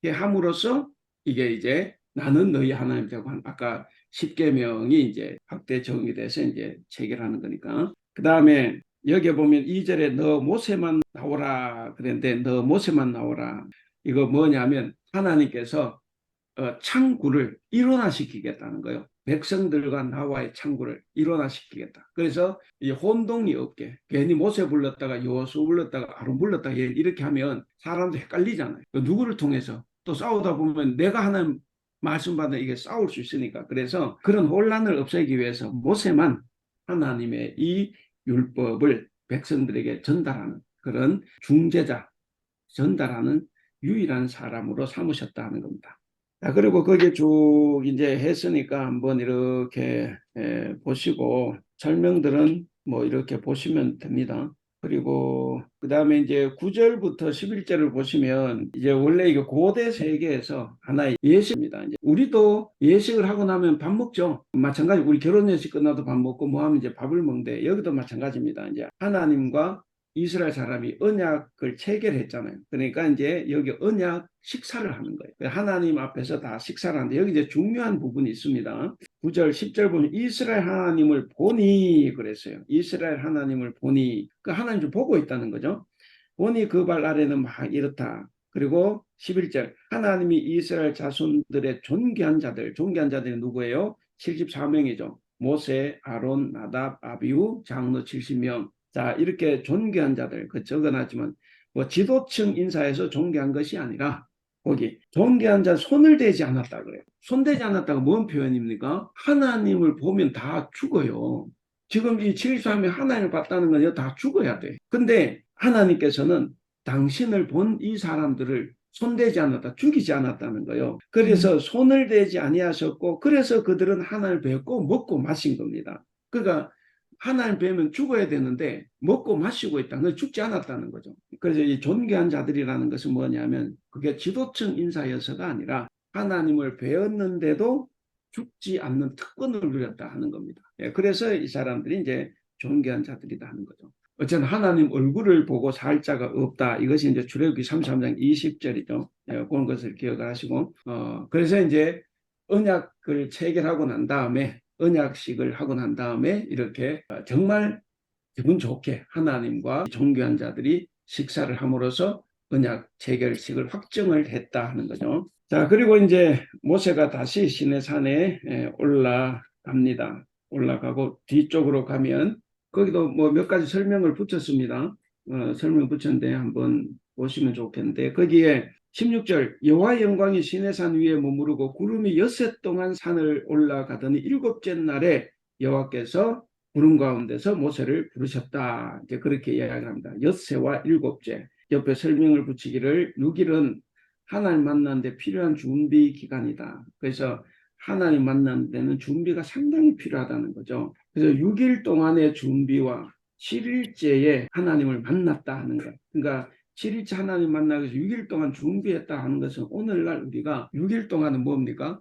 이게 함으로써 이게 이제 나는 너희 하나님 되고 아까 십계명이 이제 확대 적용이 돼서 이제 체결하는 거니까. 그 다음에 여기 보면 2절에 너 모세만 나오라 그랬는데 너 모세만 나오라. 이거 뭐냐면 하나님께서 창구를 일원화시키겠다는 거예요. 백성들과 나와의 창구를 일원화시키겠다. 그래서 이 혼동이 없게 괜히 모세 불렀다가 여호수 불렀다가 아론 불렀다가 이렇게 하면 사람도 헷갈리잖아요. 누구를 통해서 또 싸우다 보면 내가 하나님 말씀 받아 이게 싸울 수 있으니까. 그래서 그런 혼란을 없애기 위해서 모세만 하나님의 이 율법을 백성들에게 전달하는 그런 중재자, 전달하는 유일한 사람으로 삼으셨다 하는 겁니다. 자, 그리고 거기에 쭉 이제 했으니까 한번 이렇게 보시고 설명들은 뭐 이렇게 보시면 됩니다. 그리고 그 다음에 이제 9절부터 11절을 보시면 이제 원래 이게 고대 세계에서 하나의 예식입니다. 이제 우리도 예식을 하고 나면 밥 먹죠. 마찬가지 우리 결혼 예식 끝나도 밥 먹고 뭐 하면 이제 밥을 먹는데 여기도 마찬가지입니다. 이제 하나님과 이스라엘 사람이 언약을 체결했잖아요. 그러니까 이제 여기 언약 식사를 하는 거예요. 하나님 앞에서 다 식사를 하는데 여기 이제 중요한 부분이 있습니다. 9절, 10절 보면 이스라엘 하나님을 보니 그랬어요. 이스라엘 하나님을 보니 그 하나님 좀 보고 있다는 거죠. 보니 그 발 아래는 막 이렇다. 그리고 11절 하나님이 이스라엘 자손들의 존귀한 자들이 누구예요? 74명이죠. 모세, 아론, 나답, 아비후, 장로 70명. 자, 이렇게 존귀한 자들, 그 적어놨지만, 뭐 지도층 인사에서 존귀한 것이 아니라, 거기, 존귀한 자 손을 대지 않았다 그래요. 손대지 않았다가 뭔 표현입니까? 하나님을 보면 다 죽어요. 지금 이 73이 하나님을 봤다는 건 다 죽어야 돼. 근데 하나님께서는 당신을 본 이 사람들을 손대지 않았다, 죽이지 않았다는 거예요. 그래서 손을 대지 아니하셨고, 그래서 그들은 하나님을 뵙고 먹고 마신 겁니다. 그러니까 하나님 뵈면 죽어야 되는데 먹고 마시고 있다. 그 죽지 않았다는 거죠. 그래서 이 존귀한 자들이라는 것은 뭐냐면 그게 지도층 인사여서가 아니라 하나님을 배웠는데도 죽지 않는 특권을 누렸다 하는 겁니다. 그래서 이 사람들이 이제 존귀한 자들이다 하는 거죠. 어쨌든 하나님 얼굴을 보고 살 자가 없다. 이것이 이제 출애굽기 33장 20절이죠. 그런 것을 기억하시고 그래서 이제 언약을 체결하고 난 다음에 언약식을 하고 난 다음에 이렇게 정말 기분 좋게 하나님과 존귀한 자들이 식사를 함으로써 언약 체결식을 확정을 했다 하는 거죠. 자, 그리고 이제 모세가 다시 시내산에 올라갑니다. 올라가고 뒤쪽으로 가면 거기도 뭐 몇 가지 설명을 붙였습니다. 설명 붙였는데 한번 보시면 좋겠는데 거기에 16절 여호와의 영광이 시내산 위에 머무르고 구름이 엿새 동안 산을 올라가더니 일곱째 날에 여호와께서 구름 가운데서 모세를 부르셨다. 이제 그렇게 이야기합니다. 엿새와 일곱째. 옆에 설명을 붙이기를 6일은 하나님 만나는 데 필요한 준비 기간이다. 그래서 하나님 만나는 데는 준비가 상당히 필요하다는 거죠. 그래서 6일 동안의 준비와 7일째에 하나님을 만났다 하는 것. 그러니까 7일째 하나님 만나기 위해서 6일 동안 준비했다 하는 것은 오늘날 우리가 6일 동안은 뭡니까?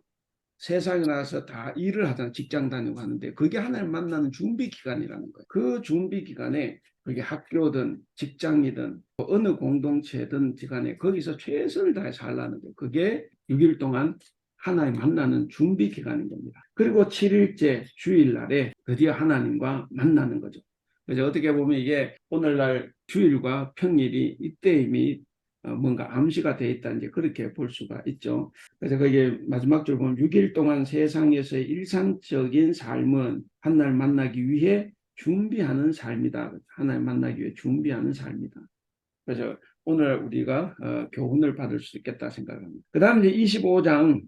세상에 나가서 다 일을 하잖아. 직장 다니고 하는데 그게 하나님 만나는 준비 기간이라는 거예요. 그 준비 기간에 그게 학교든 직장이든 어느 공동체든 기간에 거기서 최선을 다해 살라는 거예요. 그게 6일 동안 하나님 만나는 준비 기간인 겁니다. 그리고 7일째 주일날에 드디어 하나님과 만나는 거죠. 그래서 어떻게 보면 이게 오늘날 주일과 평일이 이때 이미 뭔가 암시가 돼 있다 이제 그렇게 볼 수가 있죠. 그래서 거기에 마지막 줄 보면 6일 동안 세상에서의 일상적인 삶은 하나님 만나기 위해 준비하는 삶이다. 하나님 만나기 위해 준비하는 삶이다. 그래서 오늘 우리가 교훈을 받을 수 있겠다 생각합니다. 그 다음 이제 25장,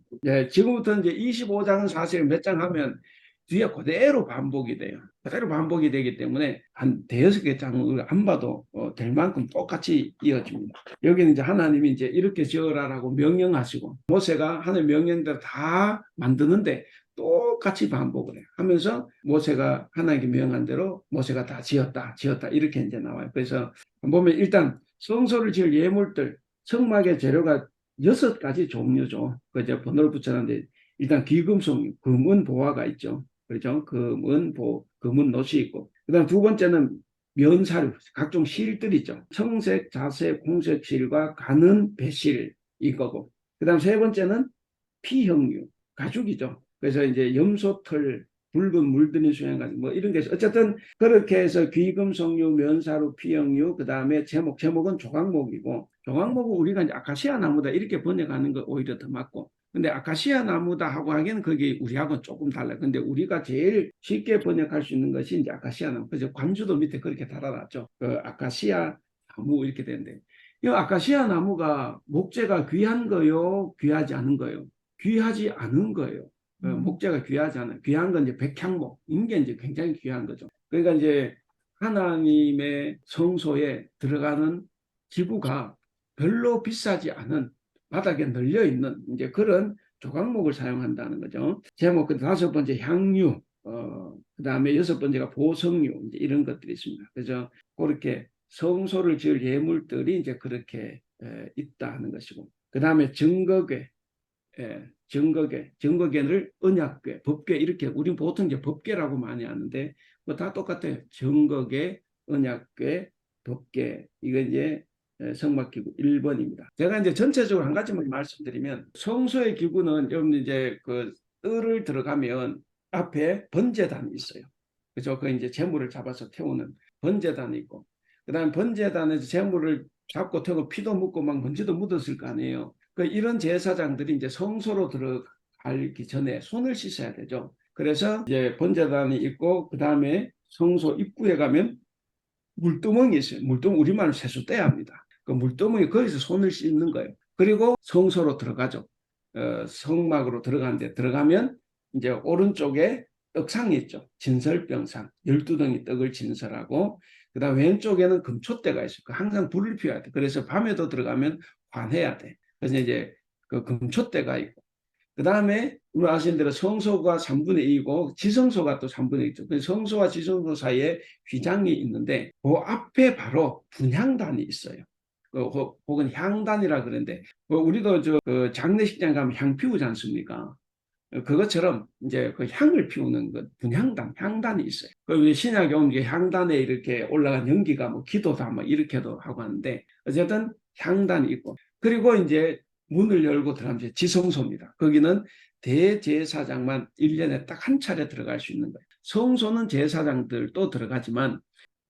지금부터 이제 25장은 사실 몇 장 하면 뒤에 그대로 반복이 돼요. 그대로 반복이 되기 때문에 한 대여섯 개 장을 안 봐도 될 만큼 똑같이 이어집니다. 여기는 이제 하나님이 이제 이렇게 지어라라고 명령하시고 모세가 하나님 명령대로 다 만드는데 똑같이 반복을 해요. 하면서 모세가 하나님께 명한 대로 모세가 다 지었다 이렇게 이제 나와요. 그래서 보면 일단 성소를 지을 예물들 성막의 재료가 6가지 종류죠. 그 이제 번호를 붙여놨는데 일단 귀금속 금은 보화가 있죠. 그렇죠? 금은 놋이 있고 그다음 두 번째는 면사류 각종 실들 있죠. 청색, 자색, 홍색 실과 가는 배실 이거고 그다음 세 번째는 피형류 가죽이죠. 그래서 이제 염소털, 붉은 물들인 수양가지 뭐 이런 게 어쨌든 그렇게 해서 귀금속류, 면사루, 피영류, 그 다음에 제목은 조각목이고, 조각목은 우리가 이제 아카시아 나무다 이렇게 번역하는 거 오히려 더 맞고, 근데 아카시아 나무다 하고 하기에는 그게 우리하고는 조금 달라요. 근데 우리가 제일 쉽게 번역할 수 있는 것이 이제 아카시아 나무. 그래서 관주도 밑에 그렇게 달아놨죠. 그 아카시아 나무 이렇게 되는데, 이 아카시아 나무가 목재가 귀한 거요, 귀하지 않은 거요? 귀하지 않은 거예요. 목재가 귀하지 않아요. 귀한 건 이제 백향목, 이게 이제 굉장히 귀한 거죠. 그러니까 이제 하나님의 성소에 들어가는 기구가 별로 비싸지 않은 바닥에 널려 있는 이제 그런 조각목을 사용한다는 거죠. 제목 그 다섯 번째 향유, 그 다음에 여섯 번째가 보석류 이제 이런 것들이 있습니다. 그래서 그렇게 성소를 지을 예물들이 이제 그렇게 있다 하는 것이고, 그 다음에 증거궤, 증거궤를 언약궤, 법궤 이렇게 우리 보통 이제 법궤라고 많이 하는데 뭐 다 똑같아요. 증거궤, 언약궤, 법궤 이거 이제 성막기구 1번입니다. 제가 이제 전체적으로 한 가지만 말씀드리면 성소의 기구는 여러분 이제 그 뜰을 들어가면 앞에 번제단이 있어요. 그죠? 그 이제 재물을 잡아서 태우는 번제단이 있고, 그다음 번제단에서 재물을 잡고 태우고 피도 묻고 막 먼지도 묻었을 거 아니에요. 그 이런 제사장들이 이제 성소로 들어가기 전에 손을 씻어야 되죠. 그래서 이제 번제단이 있고, 그다음에 성소 입구에 가면 물두멍이 있어요. 물두멍 우리말로 세수대야 합니다. 그 물두멍이 거기서 손을 씻는 거예요. 그리고 성소로 들어가죠. 성막으로 들어가는데 들어가면 이제 오른쪽에 떡상이 있죠. 진설병상, 12덩이 떡을 진설하고, 그다음 왼쪽에는 금촛대가 있어요. 항상 불을 피워야 돼. 그래서 밤에도 들어가면 환해야 돼. 그래서 이제 그 금촛대가 있고, 그 다음에 우리 아시는 대로 성소가 3분의 2이고 지성소가 또 3분의 2죠. 그래서 성소와 지성소 사이에 휘장이 있는데 그 앞에 바로 분향단이 있어요. 혹은 향단이라 그러는데 우리도 그 장례식장 가면 향 피우지 않습니까? 그것처럼 이제 그 향을 피우는 것 분향단, 향단이 있어요. 그 신약에 오면 이게 향단에 이렇게 올라간 연기가 뭐 기도다 뭐 이렇게도 하고 하는데 어쨌든 향단이 있고, 그리고 이제 문을 열고 들어가면 지성소입니다. 거기는 대제사장만 1년에 딱 한 차례 들어갈 수 있는 거예요. 성소는 제사장들도 들어가지만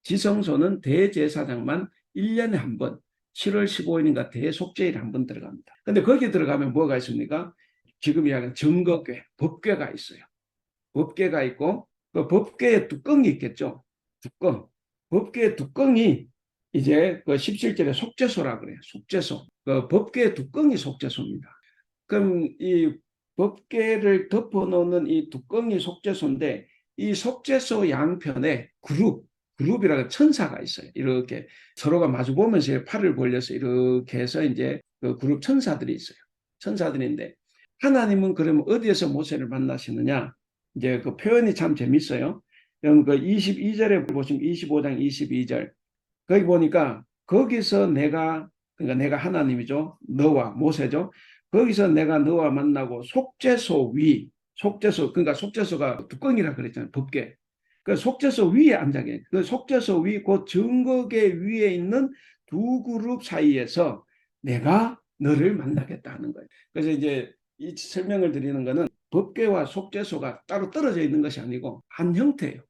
지성소는 대제사장만 1년에 한 번, 7월 15일인가 대속죄일에 한 번 들어갑니다. 근데 거기 들어가면 뭐가 있습니까? 지금 이야기한 증거궤, 법궤가 있어요. 법궤가 있고 그 법궤에 뚜껑이 있겠죠. 뚜껑. 법궤의 뚜껑이 이제 그 17절에 속죄소라 그래요. 속죄소. 그 법궤의 뚜껑이 속죄소입니다. 그럼 이 법궤를 덮어놓는 이 뚜껑이 속죄소인데 이 속죄소 양편에 그룹이라고 천사가 있어요. 이렇게 서로가 마주 보면서 팔을 벌려서 이렇게 해서 이제 그 그룹 천사들이 있어요. 천사들인데 하나님은 그러면 어디에서 모세를 만나시느냐? 이제 그 표현이 참 재밌어요. 그 22절에 보시면 25장 22절. 거기 보니까 거기서 그러니까 내가 하나님이죠. 너와 모세죠. 거기서 내가 너와 만나고 속죄소, 그러니까 속죄소가 뚜껑이라 그랬잖아요. 법궤. 그 속죄소 위에 앉아 계세요. 그 속죄소 위, 그 증거궤 위에 있는 두 그룹 사이에서 내가 너를 만나겠다 하는 거예요. 그래서 이제 이 설명을 드리는 거는 법궤와 속죄소가 따로 떨어져 있는 것이 아니고 한 형태예요.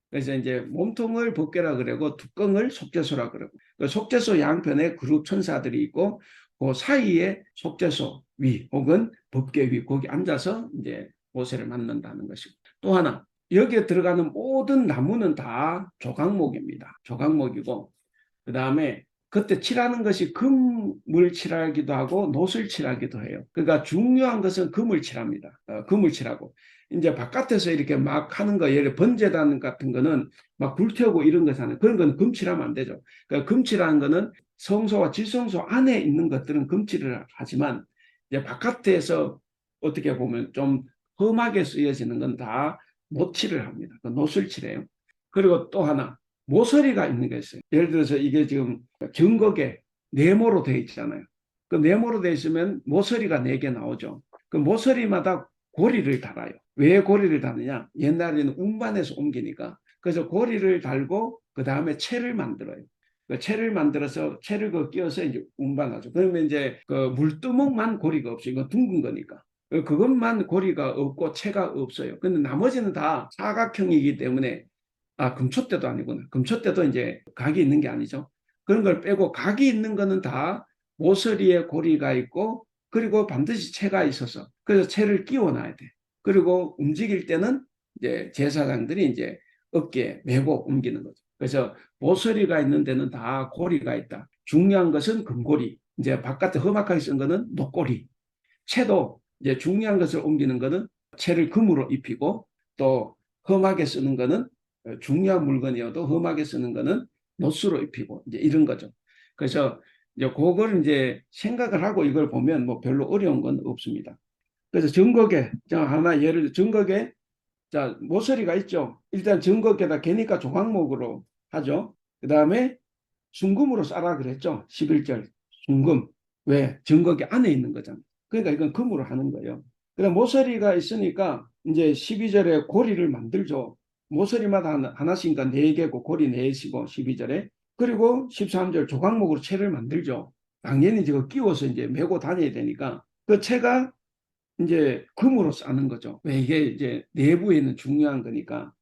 그래서 이제 몸통을 법궤라 그러고 뚜껑을 속죄소라 그러고, 그 속죄소 양편에 그룹 천사들이 있고 그 사이에 속죄소 위 혹은 법궤 위 거기 앉아서 이제 모세를 만난다는 것이고, 또 하나 여기에 들어가는 모든 나무는 다 조각목입니다. 조각목이고, 그 다음에 그때 칠하는 것이 금을 칠하기도 하고 노슬 칠하기도 해요. 그러니까 중요한 것은 금을 칠합니다. 금을 칠하고 이제 바깥에서 이렇게 막 하는 거, 예를 번제단 같은 거는 막 불태우고 이런 거잖아요. 그런 건 금칠하면 안 되죠. 그러니까 금칠하는 거는 성소와 지성소 안에 있는 것들은 금칠을 하지만 이제 바깥에서 어떻게 보면 좀 험하게 쓰여지는 건 다 노칠을 합니다. 노슬칠해요. 그리고 또 하나 모서리가 있는 게 있어요. 예를 들어서 이게 지금 증거계 네모로 되어 있잖아요. 그 네모로 되어 있으면 모서리가 4개 나오죠. 그 모서리마다 고리를 달아요. 왜 고리를 다느냐? 옛날에는 운반해서 옮기니까. 그래서 고리를 달고 그 다음에 채를 만들어요. 그 채를 만들어서 채를 끼워서 이제 운반하죠. 그러면 이제 그 물두멍만 고리가 없어요. 이건 둥근 거니까. 그것만 고리가 없고 채가 없어요. 근데 나머지는 다 사각형이기 때문에 금초대도 아니구나. 금초대도 이제 각이 있는 게 아니죠. 그런 걸 빼고 각이 있는 거는 다 모서리에 고리가 있고 그리고 반드시 채가 있어서 그래서 채를 끼워 놔야 돼. 그리고 움직일 때는 이제 제사장들이 이제 어깨에 메고 옮기는 거죠. 그래서 모서리가 있는 데는 다 고리가 있다. 중요한 것은 금고리. 이제 바깥에 험악하게 쓴 거는 녹고리. 채도 이제 중요한 것을 옮기는 거는 채를 금으로 입히고 또 험하게 쓰는 거는 중요한 물건이어도 험하게 쓰는 거는 노수로 입히고 이제 이런 거죠. 그래서 이제 그걸 이제 생각을 하고 이걸 보면 뭐 별로 어려운 건 없습니다. 그래서 증거계, 하나 예를 들어 증거계, 자 모서리가 있죠. 일단 증거계다 개니까 조각목으로 하죠. 그 다음에 순금으로 싸라 그랬죠. 11절 순금. 왜? 증거계 안에 있는 거잖아요. 그러니까 이건 금으로 하는 거예요. 그다음 모서리가 있으니까 이제 12절에 고리를 만들죠. 모서리마다 하나씩이니까 4개고 고리 4시고 12절에. 그리고 13절 조각목으로 채를 만들죠. 당연히 저거 끼워서 이제 메고 다녀야 되니까 그 채가 이제 금으로 싸는 거죠. 왜 이게 이제 내부에 있는 중요한 거니까.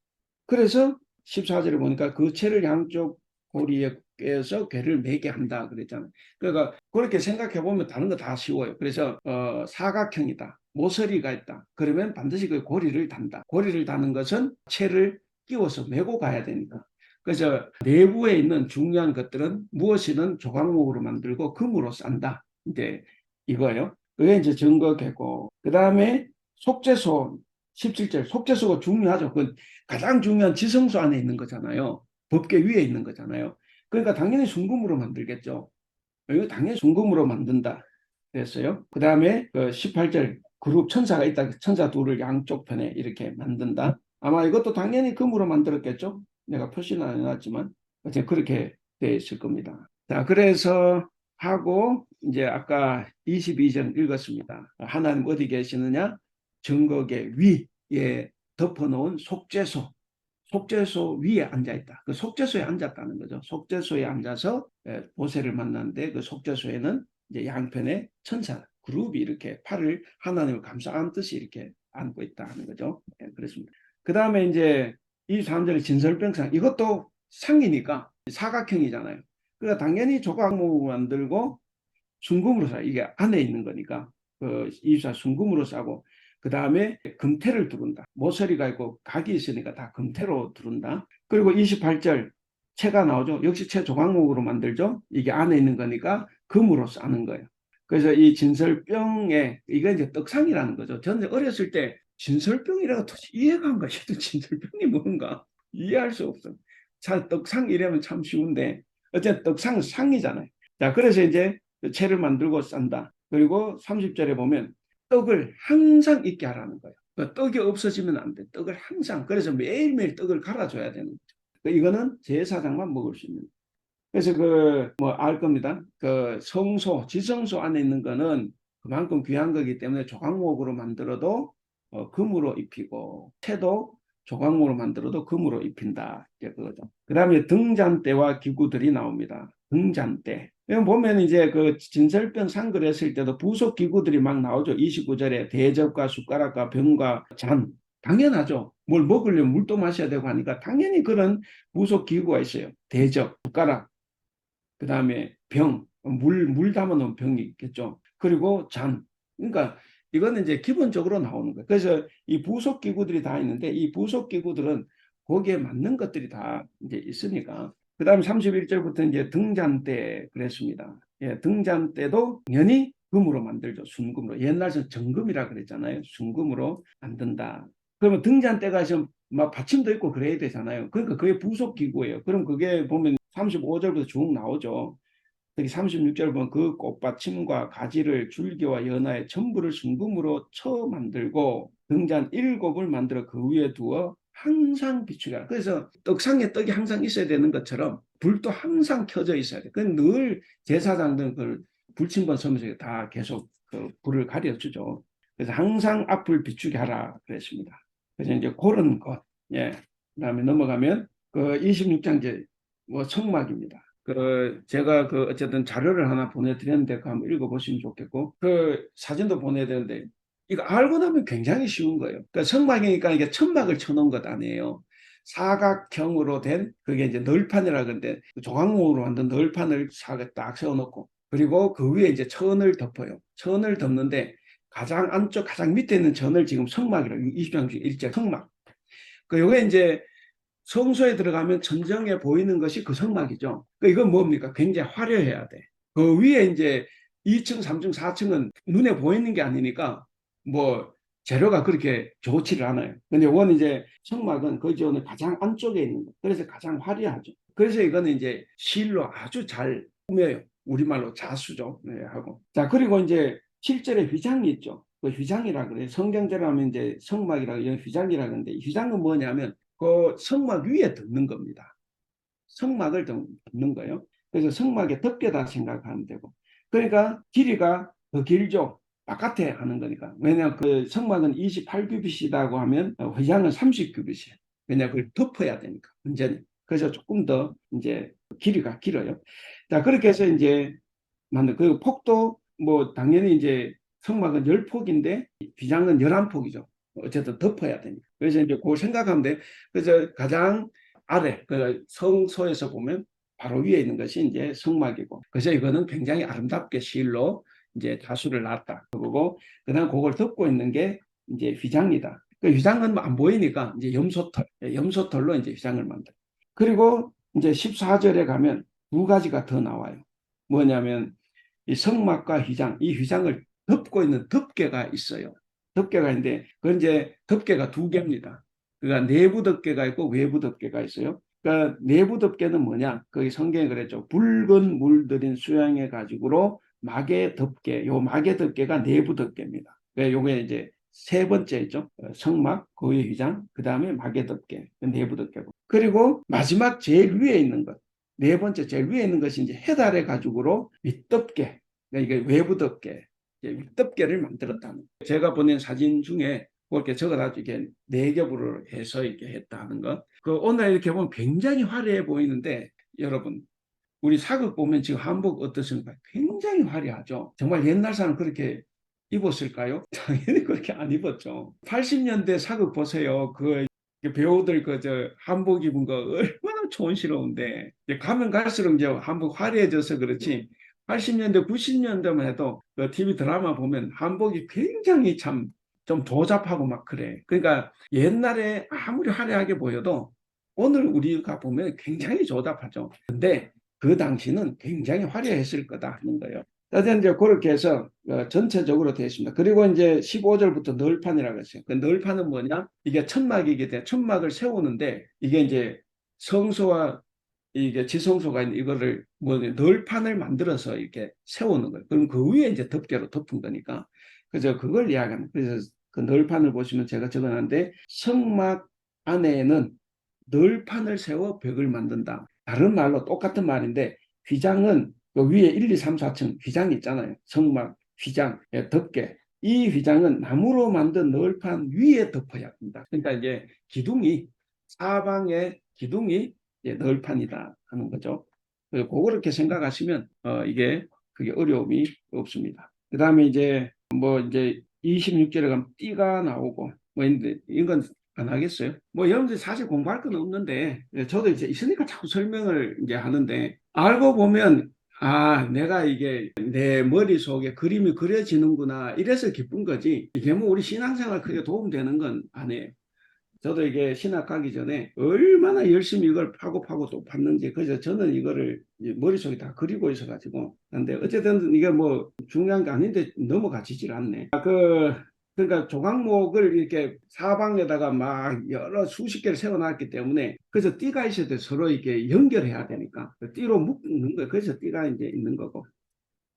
그래서 14절에 보니까 그 채를 양쪽 고리에 꿰서 궤를 매게 한다 그랬잖아요. 그러니까 그렇게 생각해 보면 다른 거 다 쉬워요. 그래서 사각형이다. 모서리가 있다. 그러면 반드시 그 고리를 단다. 고리를 다는 것은 채를 끼워서 메고 가야 되니까. 그래서 내부에 있는 중요한 것들은 무엇이든 조각목으로 만들고 금으로 싼다. 이제 이거예요. 그게 이제 증거계고. 그 다음에 속죄소 17절 속죄소가 중요하죠. 그 가장 중요한 지성소 안에 있는 거잖아요. 법계 위에 있는 거잖아요. 그러니까 당연히 순금으로 만들겠죠. 이거 당연히 순금으로 만든다. 그랬어요. 그 다음에 그 18절 그룹 천사가 있다. 천사 둘을 양쪽 편에 이렇게 만든다. 아마 이것도 당연히 금으로 만들었겠죠. 내가 표시는 안 해놨지만 어쨌든 그렇게 돼 있을 겁니다. 자, 그래서 하고 이제 아까 22절 읽었습니다. 하나님 어디 계시느냐? 증거계 위에 덮어놓은 속죄소. 속죄소 위에 앉아있다. 그 속죄소에 앉았다는 거죠. 속죄소에 앉아서 보세를 만났는데 그 속죄소에는 이제 양편에 천사 그룹이 이렇게 팔을 하나님을 감싸 안듯이 이렇게 안고 있다 하는 거죠. 그렇습니다. 그 다음에 이제 23절의 진설병상 이것도 상이니까 사각형이잖아요. 그러니까 당연히 조각목을 만들고 순금으로 사. 이게 안에 있는 거니까 그 24 순금으로 싸고 그 다음에 금태를 두른다. 모서리가 있고 각이 있으니까 다 금태로 두른다. 그리고 28절 채가 나오죠. 역시 채 조각목으로 만들죠. 이게 안에 있는 거니까 금으로 싸는 거예요. 그래서 이 진설병에 이게 이제 떡상이라는 거죠. 저는 어렸을 때 진설병이라고 도대체 이해가 안 가요. 진설병이 뭔가 이해할 수 없어. 참 떡상 이라면 참 쉬운데 어쨌든 떡상 상이잖아요. 자, 그래서 이제 채를 만들고 싼다. 그리고 30절에 보면 떡을 항상 있게 하라는 거예요. 떡이 없어지면 안 돼. 떡을 항상. 그래서 매일매일 떡을 갈아줘야 되는 거죠. 이거는 제사장만 먹을 수 있는. 그래서 뭐 알 겁니다. 그 성소, 지성소 안에 있는 거는 그만큼 귀한 거기 때문에 조각목으로 만들어도 금으로 입히고 채도 조각목으로 만들어도 금으로 입힌다. 이제 그거죠. 그 다음에 등잔대와 기구들이 나옵니다. 등잔대. 여기 보면 이제 그 진설병 상글 했을 때도 부속 기구들이 막 나오죠. 29절에 대접과 숟가락과 병과 잔. 당연하죠. 뭘 먹으려면 물도 마셔야 되고 하니까 당연히 그런 부속 기구가 있어요. 대접, 숟가락, 그 다음에 물 담아놓은 병이 있겠죠. 그리고 잔. 그러니까 이거는 이제 기본적으로 나오는 거예요. 그래서 이 부속 기구들이 다 있는데 이 부속 기구들은 거기에 맞는 것들이 다 이제 있으니까. 그 다음에 31절부터 이제 등잔대 그랬습니다. 예, 등잔대도 당연히 금으로 만들죠. 순금으로. 옛날에는 정금이라 그랬잖아요. 순금으로 만든다. 그러면 등잔대가 좀 막 받침도 있고 그래야 되잖아요. 그러니까 그게 부속 기구예요. 그럼 그게 보면 35절부터 쭉 나오죠. 특히 36절 보면 그 꽃받침과 가지를 줄기와 연화에 전부를 순금으로 쳐 만들고 등잔 7을 만들어 그 위에 두어 항상 비추게 하라. 그래서 떡상에 떡이 항상 있어야 되는 것처럼 불도 항상 켜져 있어야 돼. 그건 늘 제사장들은 그 불침번 서면서 다 계속 그 불을 가려주죠. 그래서 항상 앞을 비추게 하라 그랬습니다. 그래서 이제 그런 것. 예. 그다음에 넘어가면 그 26장 이제 뭐 성막입니다. 제가 어쨌든 자료를 하나 보내드렸는데 그 한번 읽어보시면 좋겠고 그 사진도 보내야 되는데 이거 알고 나면 굉장히 쉬운 거예요. 그러니까 성막이니까 이게 천막을 쳐놓은 것 아니에요. 사각형으로 된 그게 이제 널판이라 그러는데 조각목으로 만든 널판을 사각에 딱 세워놓고 그리고 그 위에 이제 천을 덮어요. 천을 덮는데 가장 안쪽 가장 밑에 있는 천을 지금 성막이라고 20장 중 일제 성막. 그 요게 이제 성소에 들어가면 천정에 보이는 것이 그 성막이죠. 그 이건 뭡니까? 굉장히 화려해야 돼. 그 위에 이제 2층, 3층, 4층은 눈에 보이는 게 아니니까 뭐 재료가 그렇게 좋지를 않아요. 근데 이거는 이제 성막은 그 지원의 가장 안쪽에 있는 거. 그래서 가장 화려하죠. 그래서 이거는 이제 실로 아주 잘 꾸며요. 우리말로 자수죠. 네, 하고. 자, 그리고 이제 실제로 휘장이 있죠. 그 휘장이라 그래요. 성경대로 하면 이제 성막이라고 이런 휘장이라 그러는데 휘장은 뭐냐면 그 성막 위에 덮는 겁니다. 성막을 덮는 거예요. 그래서 성막에 덮개다 생각하면 되고. 그러니까 길이가 더 길죠. 바깥에 하는 거니까. 왜냐하면 그 성막은 28규빗이라고 하면 회장은 30규빗이에요. 왜냐하면 그걸 덮어야 되니까. 완전히. 그래서 조금 더 이제 길이가 길어요. 자, 그렇게 해서 이제 만든 그 폭도 뭐 당연히 이제 성막은 10폭인데 비장은 11폭이죠. 어쨌든 덮어야 되니까. 그래서 이제 그걸 생각하면 돼. 그래서 가장 아래 그 성소에서 보면 바로 위에 있는 것이 이제 성막이고. 그래서 이거는 굉장히 아름답게 실로 이제 다수를 놨다. 그거고 그다음 그걸 덮고 있는 게 이제 휘장이다. 그 휘장은 안 보이니까 이제 염소털, 염소털로 이제 휘장을 만들. 그리고 이제 14절에 가면 두 가지가 더 나와요. 뭐냐면 이 성막과 휘장, 이 휘장을 덮고 있는 덮개가 있어요. 덮개가 있는데 그건 이제 덮개가 두 개입니다. 그러니까 내부 덮개가 있고 외부 덮개가 있어요. 그러니까 내부 덮개는 뭐냐? 거기 성경에 그랬죠. 붉은 물들인 수양의 가죽으로 마개 덮개, 요 마개 덮개가 내부 덮개입니다. 그러니까 요게 이제 세 번째 있죠. 성막, 거의 휘장, 그 다음에 마개 덮개, 내부 덮개고. 그리고 마지막 제일 위에 있는 것. 네 번째 제일 위에 있는 것이 이제 해달의 가죽으로 윗덮개, 그러니까 이게 외부 덮개, 윗덮개를 만들었다는 거예요. 제가 보낸 사진 중에 그렇게 적어가지고 이게 네 겹으로 해서 이렇게 했다는 것. 그 오늘 이렇게 보면 굉장히 화려해 보이는데 여러분 우리 사극 보면 지금 한복 어떻습니까? 굉장히 화려하죠. 정말 옛날 사람 그렇게 입었을까요? 당연히 그렇게 안 입었죠. 80년대 사극 보세요. 그 배우들 그 저 한복 입은 거 얼마나 촌스러운데 가면 갈수록 이제 한복 화려해져서 그렇지 80년대 90년대만 해도 그 TV 드라마 보면 한복이 굉장히 참 좀 조잡하고 막 그래. 그러니까 옛날에 아무리 화려하게 보여도 오늘 우리가 보면 굉장히 조잡하죠. 근데 그 당시는 굉장히 화려했을 거다 하는 거예요. 그래서 이제 그렇게 해서 전체적으로 되어 있습니다. 그리고 이제 15절부터 널판이라고 했어요. 그 널판은 뭐냐? 이게 천막이기 때문에 천막을 세우는데 이게 이제 성소와 이게 지성소가 있는 이거를 뭐 널판을 만들어서 이렇게 세우는 거예요. 그럼 그 위에 이제 덮개로 덮은 거니까. 그래서 그걸 이야기하는. 그래서 그 널판을 보시면 제가 적어놨는데 성막 안에는 널판을 세워 벽을 만든다. 다른 말로 똑같은 말인데 휘장은 그 위에 1, 2, 3, 4층 휘장이 있잖아요. 성막, 휘장, 덮개. 이 휘장은 나무로 만든 널판 위에 덮어야 합니다. 그러니까 이제 기둥이 사방에 기둥이 널판이다 하는 거죠. 그렇게 생각하시면 이게 그게 어려움이 없습니다. 그 다음에 이제 뭐 이제 26절에 가면 띠가 나오고 뭐 이건 안 하겠어요? 뭐 여러분들 사실 공부할 건 없는데 저도 이제 있으니까 자꾸 설명을 이제 하는데 알고 보면 아 내가 이게 내 머릿속에 그림이 그려지는구나 이래서 기쁜 거지 이게 뭐 우리 신앙생활 크게 도움되는 건 아니에요. 저도 이게 신학 가기 전에 얼마나 열심히 이걸 파고 또 팠는지 그래서 저는 이거를 머릿속에 다 그리고 있어가지고 근데 어쨌든 이게 뭐 중요한 게 아닌데 넘어가지질 않네. 그러니까 조각목을 이렇게 사방에다가 막 여러 수십 개를 세워놨기 때문에 그래서 띠가 있을 때 서로 이렇게 연결해야 되니까 그 띠로 묶는 거예요. 그래서 띠가 이제 있는 거고.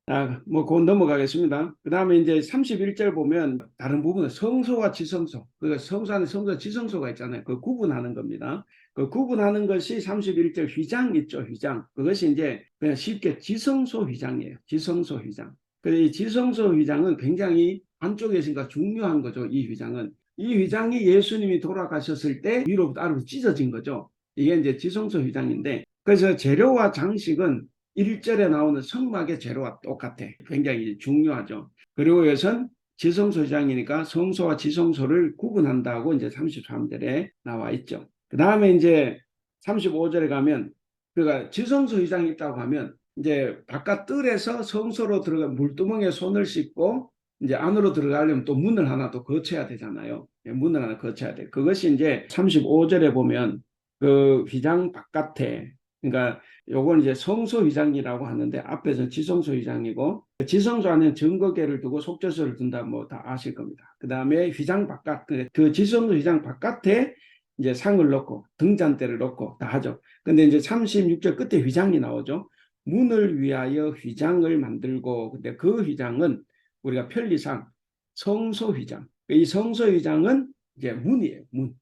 아, 뭐, 곧 넘어가겠습니다. 그 다음에 이제 31절 보면 다른 부분은 성소와 지성소, 그 성소 안에 성소, 지성소가 있잖아요. 그 구분하는 겁니다. 그 구분하는 것이 31절 휘장 있죠, 휘장. 그것이 이제 그냥 쉽게 지성소 휘장이에요. 지성소 휘장. 그이 지성소 휘장은 굉장히 안쪽에 있으니까 중요한 거죠, 이 휘장은. 이 휘장이 예수님이 돌아가셨을 때 위로부터 아래로 찢어진 거죠. 이게 이제 지성소 휘장인데, 그래서 재료와 장식은 1절에 나오는 성막의 재료와 똑같아. 굉장히 중요하죠. 그리고 이것은 지성소장이니까 성소와 지성소를 구분한다고 이제 33절에 나와 있죠. 그 다음에 이제 35절에 가면 그가 지성소 의장이 있다고 하면 이제 바깥 뜰에서 성소로 들어가 물두멍에 손을 씻고 이제 안으로 들어가려면 또 문을 하나 또 거쳐야 되잖아요. 문을 하나 거쳐야 돼. 그것이 이제 35절에 보면 그 휘장 바깥에 그러니까 요건 이제 성소 휘장이라고 하는데 앞에서 지성소 휘장이고 지성소 안에 증거계를 두고 속죄소를 둔다 뭐 다 아실 겁니다. 그 다음에 휘장 바깥 그 지성소 휘장 바깥에 이제 상을 넣고 등잔대를 넣고 다 하죠. 근데 이제 36절 끝에 휘장이 나오죠. 문을 위하여 휘장을 만들고 근데 그 휘장은 우리가 편리상 성소 휘장. 이 성소 휘장은 이제 문이에요. 문.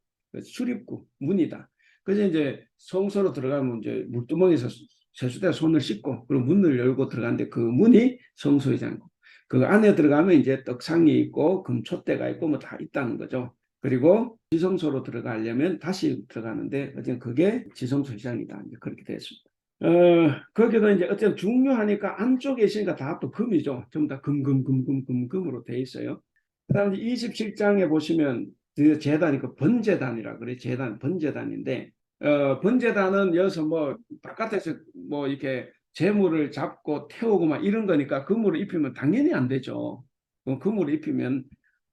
출입구 문이다. 그래서 이제 성소로 들어가면 이제 물두멍에서 세수대 손을 씻고 그리고 문을 열고 들어가는데 그 문이 성소 휘장이고 그 안에 들어가면 이제 떡상이 있고 금촛대가 있고 뭐 다 있다는 거죠. 그리고 지성소로 들어가려면 다시 들어가는데 어쨌든 그게 지성소 휘장이다. 이제 그렇게 되었습니다. 거기도 이제 어쨌든 중요하니까 안쪽에 있으니까 다 또 금이죠. 전부 다 금으로 돼 있어요. 그다음에 27장에 보시면 그 제단이 그 번제단이라 그래. 제단 번제단인데 번제단은 여기서 뭐 바깥에서 뭐 이렇게 재물을 잡고 태우고 막 이런 거니까 금으로 입히면 당연히 안 되죠. 금으로 입히면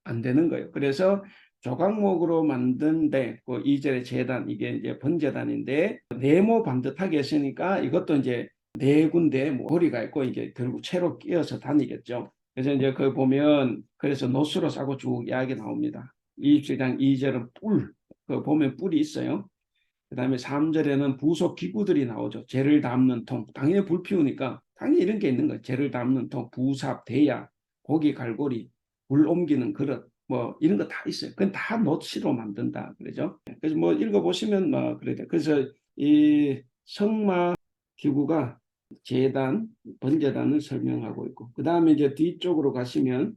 안 되는 거예요. 그래서 조각목으로 만든 그 이절의 제단 이게 이제 번제단인데 네모 반듯하게 했으니까 이것도 이제 네 군데 뭐 고리가 있고 이게 결국 채로 끼어서 다니겠죠. 그래서 이제 그 보면 그래서 노수로 싸고 쭉 이야기 나옵니다. 27장 2절은 뿔, 그 보면 뿔이 있어요. 그 다음에 3절에는 부속 기구들이 나오죠. 재를 담는 통. 당연히 불 피우니까 당연히 이런 게 있는 거예요. 재를 담는 통, 부삽, 대야, 고기 갈고리, 물 옮기는 그릇, 뭐 이런 거 다 있어요. 그건 다 노치로 만든다. 그러죠. 그래서 뭐 읽어보시면 뭐 그래요. 그래서 이 성막 기구가 제단, 번제단을 설명하고 있고 그 다음에 이제 뒤쪽으로 가시면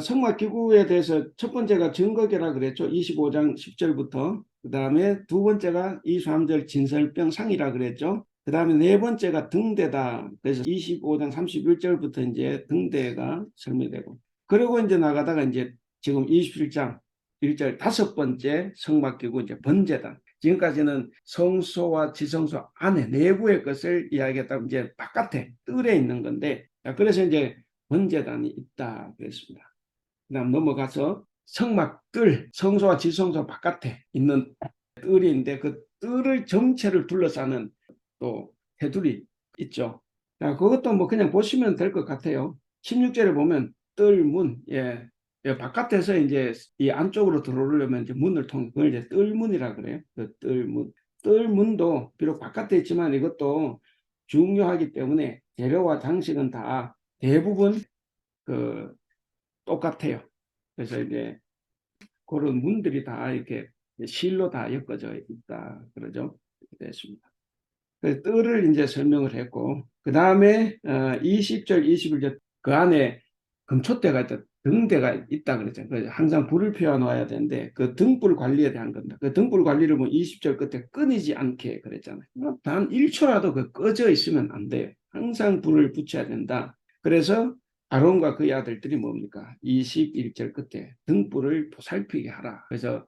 성막 기구에 대해서 첫 번째가 증거계라 그랬죠. 25장 10절부터. 그 다음에 두 번째가 23절 진설병상이라 그랬죠. 그 다음에 네 번째가 등대다. 그래서 25장 31절부터 이제 등대가 설명되고. 그리고 이제 나가다가 이제 지금 27장 1절 다섯 번째 성막 기구 이제 번제단. 지금까지는 성소와 지성소 안에 내부의 것을 이야기했다면 이제 바깥에 뜰에 있는 건데 그래서 이제 번제단이 있다 그랬습니다. 그다음 넘어가서 성막 뜰 성소와 지성소 바깥에 있는 뜰이 있는데 그 뜰을 전체를 둘러싸는 또 테두리 있죠. 그것도 뭐 그냥 보시면 될 것 같아요. 16절에 보면 뜰문 예. 예, 바깥에서 이제 이 안쪽으로 들어오려면 이제 문을 통해 그걸 이제 뜰문이라 그래요. 그 뜰문. 뜰문도 비록 바깥에 있지만 이것도 중요하기 때문에 재료와 장식은 다 대부분 그 똑같아요. 그래서 이제 그런 문들이 다 이렇게 실로 다 엮어져 있다 그러죠. 이렇게 됐습니다. 그 뜰을 이제 설명을 했고 그 다음에 20절 21절 그 안에 금촛대가 있다 등대가 있다 그랬잖아요. 항상 불을 피워 놓아야 되는데 그 등불 관리에 대한 겁니다. 그 등불 관리를 뭐 20절 끝에 끊이지 않게 그랬잖아요. 단 1초라도 그 꺼져 있으면 안 돼요. 항상 불을 붙여야 된다. 그래서 아론과 그의 아들들이 뭡니까? 21절 끝에 등불을 보살피게 하라. 그래서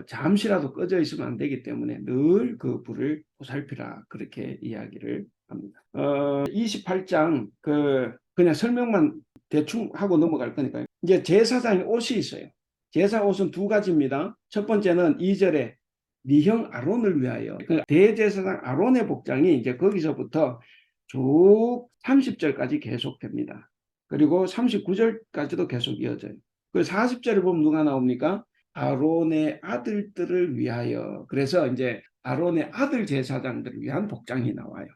잠시라도 꺼져 있으면 안 되기 때문에 늘 그 불을 보살피라 그렇게 이야기를 합니다. 28장 그냥 설명만 대충 하고 넘어갈 거니까요. 이제 제사장의 옷이 있어요. 제사 옷은 두 가지입니다. 첫 번째는 2절에 네 형 아론을 위하여 대제사장 아론의 복장이 이제 거기서부터 쭉 30절까지 계속됩니다. 그리고 39절까지도 계속 이어져요. 그 40절에 보면 누가 나옵니까? 아론의 아들들을 위하여. 그래서 이제 아론의 아들 제사장들을 위한 복장이 나와요.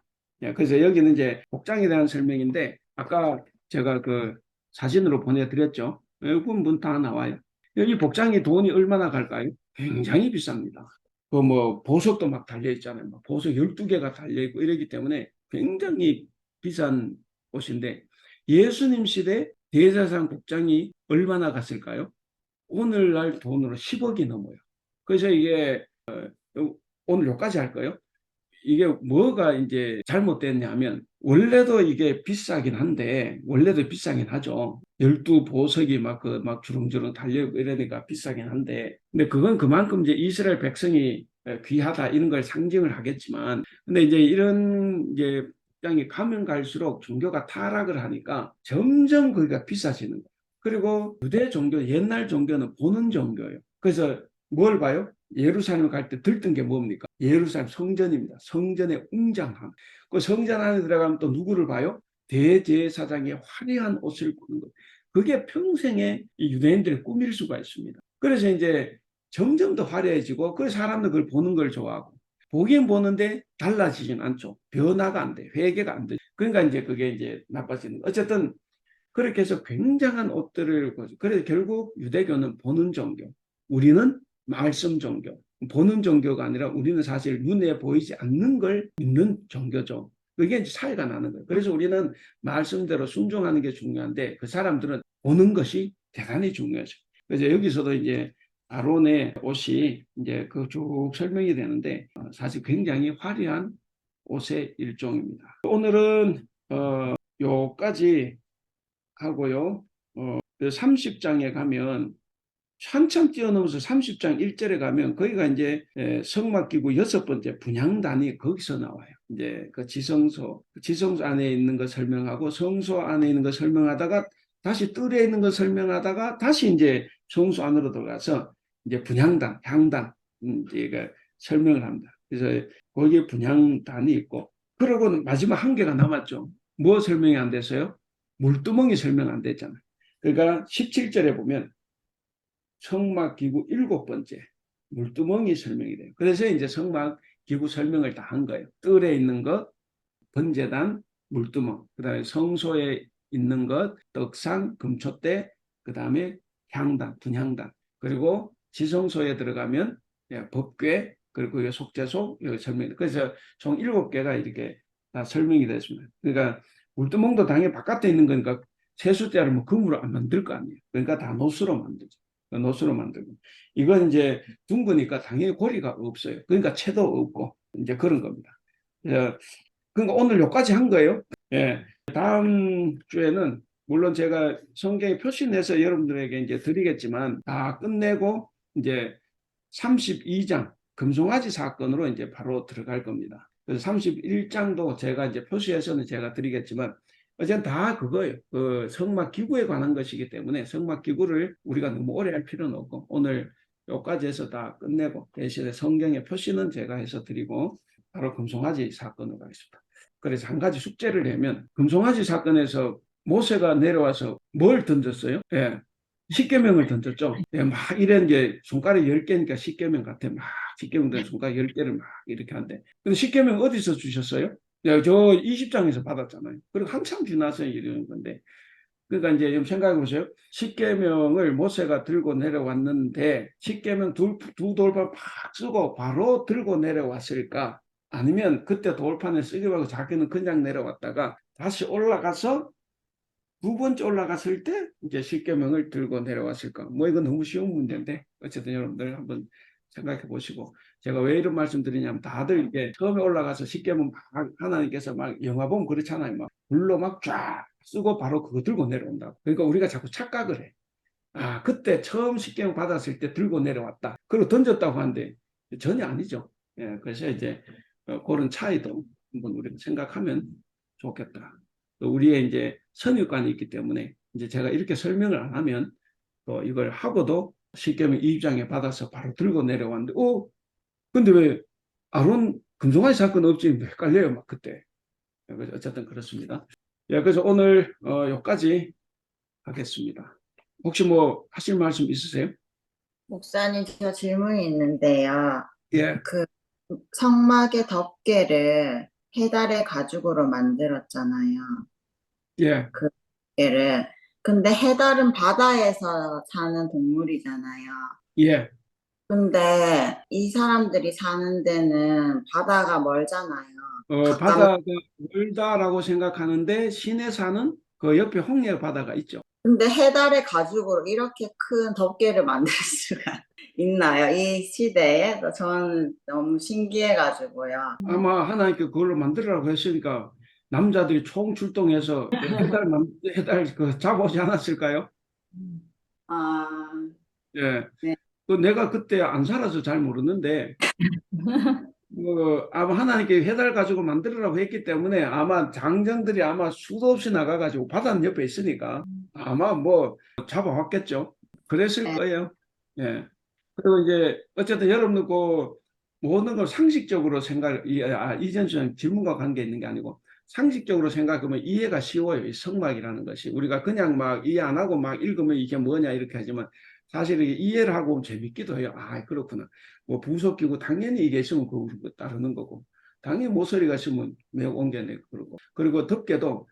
그래서 여기는 이제 복장에 대한 설명인데 아까 제가 그 사진으로 보내드렸죠. 이 부분 다 나와요. 여기 복장이 돈이 얼마나 갈까요? 굉장히 비쌉니다. 그 뭐 보석도 막 달려 있잖아요. 보석 12개가 달려 있고 이러기 때문에 굉장히 비싼 옷인데 예수님 시대 대제사장 복장이 얼마나 갔을까요? 오늘날 돈으로 10억이 넘어요. 그래서 이게 오늘 여기까지 할 거예요. 이게 뭐가 이제 잘못됐냐면 원래도 이게 비싸긴 한데 원래도 비싸긴 하죠. 12보석이 막 주렁주렁 달려있고 이러니까 비싸긴 한데 근데 그건 그만큼 이제 이스라엘 백성이 귀하다 이런 걸 상징을 하겠지만 근데 이제 이런 이제 땅이 가면 갈수록 종교가 타락을 하니까 점점 거기가 비싸지는 거예요. 그리고 유대 종교, 옛날 종교는 보는 종교예요. 그래서 뭘 봐요? 예루살렘 갈 때 들뜬 게 뭡니까? 예루살렘 성전입니다. 성전의 웅장함. 그 성전 안에 들어가면 또 누구를 봐요? 대제사장의 화려한 옷을 입는 것. 그게 평생에 유대인들의 꿈일 수가 있습니다. 그래서 이제 점점 더 화려해지고, 그 사람들 그걸 보는 걸 좋아하고, 보긴 보는데 달라지진 않죠. 변화가 안 돼. 회개가 안 돼. 그러니까 이제 그게 이제 나빠지는 거. 어쨌든 그렇게 해서 굉장한 옷들을 보죠. 그래서 결국 유대교는 보는 종교, 우리는 말씀 종교. 보는 종교가 아니라 우리는 사실 눈에 보이지 않는 걸 믿는 종교죠. 그게 이제 차이가 나는 거예요. 그래서 우리는 말씀대로 순종하는 게 중요한데 그 사람들은 보는 것이 대단히 중요하죠. 그래서 여기서도 이제 아론의 옷이 이제 그 쭉 설명이 되는데 사실 굉장히 화려한 옷의 일종입니다. 오늘은 요까지 하고요. 그 30장에 가면 한참 뛰어넘어서 30장 1절에 가면 거기가 이제 성막기구 여섯 번째 분향단이 거기서 나와요. 이제 그 지성소 안에 있는 거 설명하고 성소 안에 있는 거 설명하다가 다시 뜰에 있는 거 설명하다가 다시 이제 성소 안으로 들어가서 이제 분향단, 향단 이제 그 설명을 합니다. 그래서 거기에 분향단이 있고 그러고 마지막 한 개가 남았죠. 뭐 설명이 안 됐어요? 물두멍이 설명 안 됐잖아요. 그러니까 17절에 보면 성막기구 일곱 번째 물두멍이 설명이 돼요. 그래서 이제 성막기구 설명을 다 한 거예요. 뜰에 있는 것, 번제단, 물두멍, 그 다음에 성소에 있는 것, 떡상, 금촛대, 그 다음에 향단, 분향단, 그리고 지성소에 들어가면 법궤, 그리고 속죄소, 여기 설명이 그래서 총 일곱 개가 이렇게 다 설명이 됐습니다. 그러니까 물두멍도 당연히 바깥에 있는 거니까 세숫대를 뭐 금으로 안 만들 거 아니에요. 그러니까 다 노수로 만들죠. 노수로 만들고. 이건 이제 둥그니까 당연히 고리가 없어요. 그러니까 채도 없고, 이제 그런 겁니다. 그러니까 오늘 여기까지 한 거예요. 예. 다음 주에는 물론 제가 성경에 표시 내서 여러분들에게 이제 드리겠지만 다 끝내고 이제 32장 금송아지 사건으로 이제 바로 들어갈 겁니다. 그래서 31장도 제가 이제 표시해서는 제가 드리겠지만 어쨌든 다 그거예요. 그 성막 기구에 관한 것이기 때문에 성막 기구를 우리가 너무 오래 할 필요는 없고 오늘 여기까지 해서 다 끝내고 대신에 성경의 표시는 제가 해서 드리고 바로 금송아지 사건으로 가겠습니다. 그래서 한 가지 숙제를 내면 금송아지 사건에서 모세가 내려와서 뭘 던졌어요? 예, 십계명을 던졌죠. 예, 막 이런 게 손가락 10개니까 십계명 같아. 막 십계명 된 손가락 10개를 막 이렇게 한대. 근데 십계명 어디서 주셨어요? 야, 저 20장에서 받았잖아요. 그리고 한참 지나서 이러는 건데. 그러니까 이제 좀 생각해 보세요. 십계명을 모세가 들고 내려왔는데 십계명 두 돌판 팍 쓰고 바로 들고 내려왔을까? 아니면 그때 돌판에 쓰기 말고 자기는 그냥 내려왔다가 다시 올라가서 두 번째 올라갔을 때 이제 십계명을 들고 내려왔을까? 뭐 이건 너무 쉬운 문제인데 어쨌든 여러분들 한번 생각해 보시고 제가 왜 이런 말씀 드리냐면 다들 이게 처음에 올라가서 십계명 막 하나님께서 막 영화 보면 그렇잖아요. 막 불로 막 쫙 쓰고 바로 그거 들고 내려온다고. 그러니까 우리가 자꾸 착각을 해. 아, 그때 처음 십계명 받았을 때 들고 내려왔다. 그리고 던졌다고 하는데 전혀 아니죠. 예, 그래서 이제 그런 차이도 한번 우리가 생각하면 좋겠다. 또 우리의 이제 선입관이 있기 때문에 이제 제가 이렇게 설명을 안 하면 또 이걸 하고도 십계명 2장에 받아서 바로 들고 내려왔는데, 근데 왜 아론 금송아지 사건 없지? 헷갈려요, 막 그때. 어쨌든 그렇습니다. 예, 그래서 오늘 여기까지 하겠습니다. 혹시 뭐 하실 말씀 있으세요? 목사님, 저 질문이 있는데요. 예, 그 성막의 덮개를 해달의 가죽으로 만들었잖아요. 예, 그 덮개를. 근데 해달은 바다에서 사는 동물이잖아요. 예. 근데 이 사람들이 사는 데는 바다가 멀잖아요. 가까운, 바다가 멀다라고 생각하는데 시내 사는 그 옆에 홍해 바다가 있죠. 근데 해달의 가죽으로 이렇게 큰 덮개를 만들 수가 있나요? 이 시대에? 저는 너무 신기해가지고요. 아마 하나님께 그걸로 만들으라고 했으니까 남자들이 총 출동해서 해달 그 잡아오지 않았을까요? 아, 예. 네. 그 내가 그때 안 살아서 잘 모르는데 아마 하나님께 해달 가지고 만들으라고 했기 때문에 아마 장정들이 아마 수도 없이 나가가지고 바다는 옆에 있으니까 아마 뭐 잡아왔겠죠. 그랬을 네. 거예요. 예. 그리고 이제 어쨌든 여러분들 그 모든 걸 상식적으로 이전수는 질문과 관계 있는 게 아니고 상식적으로 생각하면 이해가 쉬워요. 이 성막이라는 것이 우리가 그냥 막 이해 안 하고 막 읽으면 이게 뭐냐 이렇게 하지만 사실 이게 이해를 하고 재밌기도 해요. 아, 그렇구나. 뭐 부속기구 당연히 이게 있으면 그거 따르는 거고 당연히 모서리가 있으면 매우 옮겨내고 그러고 그리고 덮개도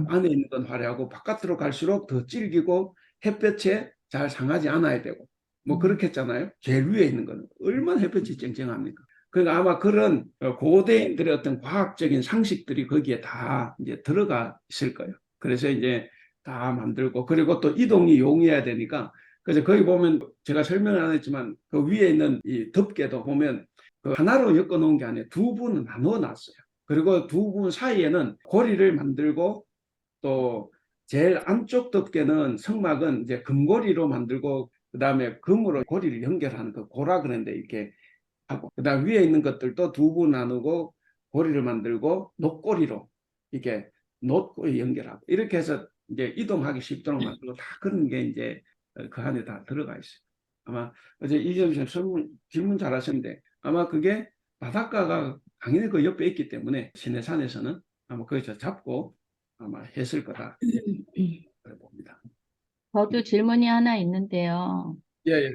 안에 있는 건 화려하고 바깥으로 갈수록 더 질기고 햇볕에 잘 상하지 않아야 되고 뭐 그렇게 했잖아요. 제일 위에 있는 거는 얼마나 햇볕이 쨍쨍합니까? 그러니까 아마 그런 고대인들의 어떤 과학적인 상식들이 거기에 다 이제 들어가 있을 거예요. 그래서 이제 다 만들고 그리고 또 이동이 용이해야 되니까 그래서 거기 보면 제가 설명을 안 했지만 그 위에 있는 이 덮개도 보면 그 하나로 엮어 놓은 게 아니에요. 두 분은 나누어 놨어요. 그리고 두 분 사이에는 고리를 만들고 또 제일 안쪽 덮개는 성막은 이제 금고리로 만들고 그다음에 금으로 고리를 연결하는 그 고라 그런데 이렇게 하고 그다음 위에 있는 것들도 두 부 나누고 고리를 만들고 녹고리로 이렇게 놓고 연결하고 이렇게 해서 이제 이동하기 쉽도록 만들고 다 그런 게 이제 그 안에 다 들어가 있어요. 아마 어제 이재명 선생님 질문 잘하셨는데 아마 그게 바닷가가 당연히 그 옆에 있기 때문에 시내산에서는 아마 거기서 잡고 아마 했을 거다 그래 봅니다. 저도 질문이 하나 있는데요. 예, 예.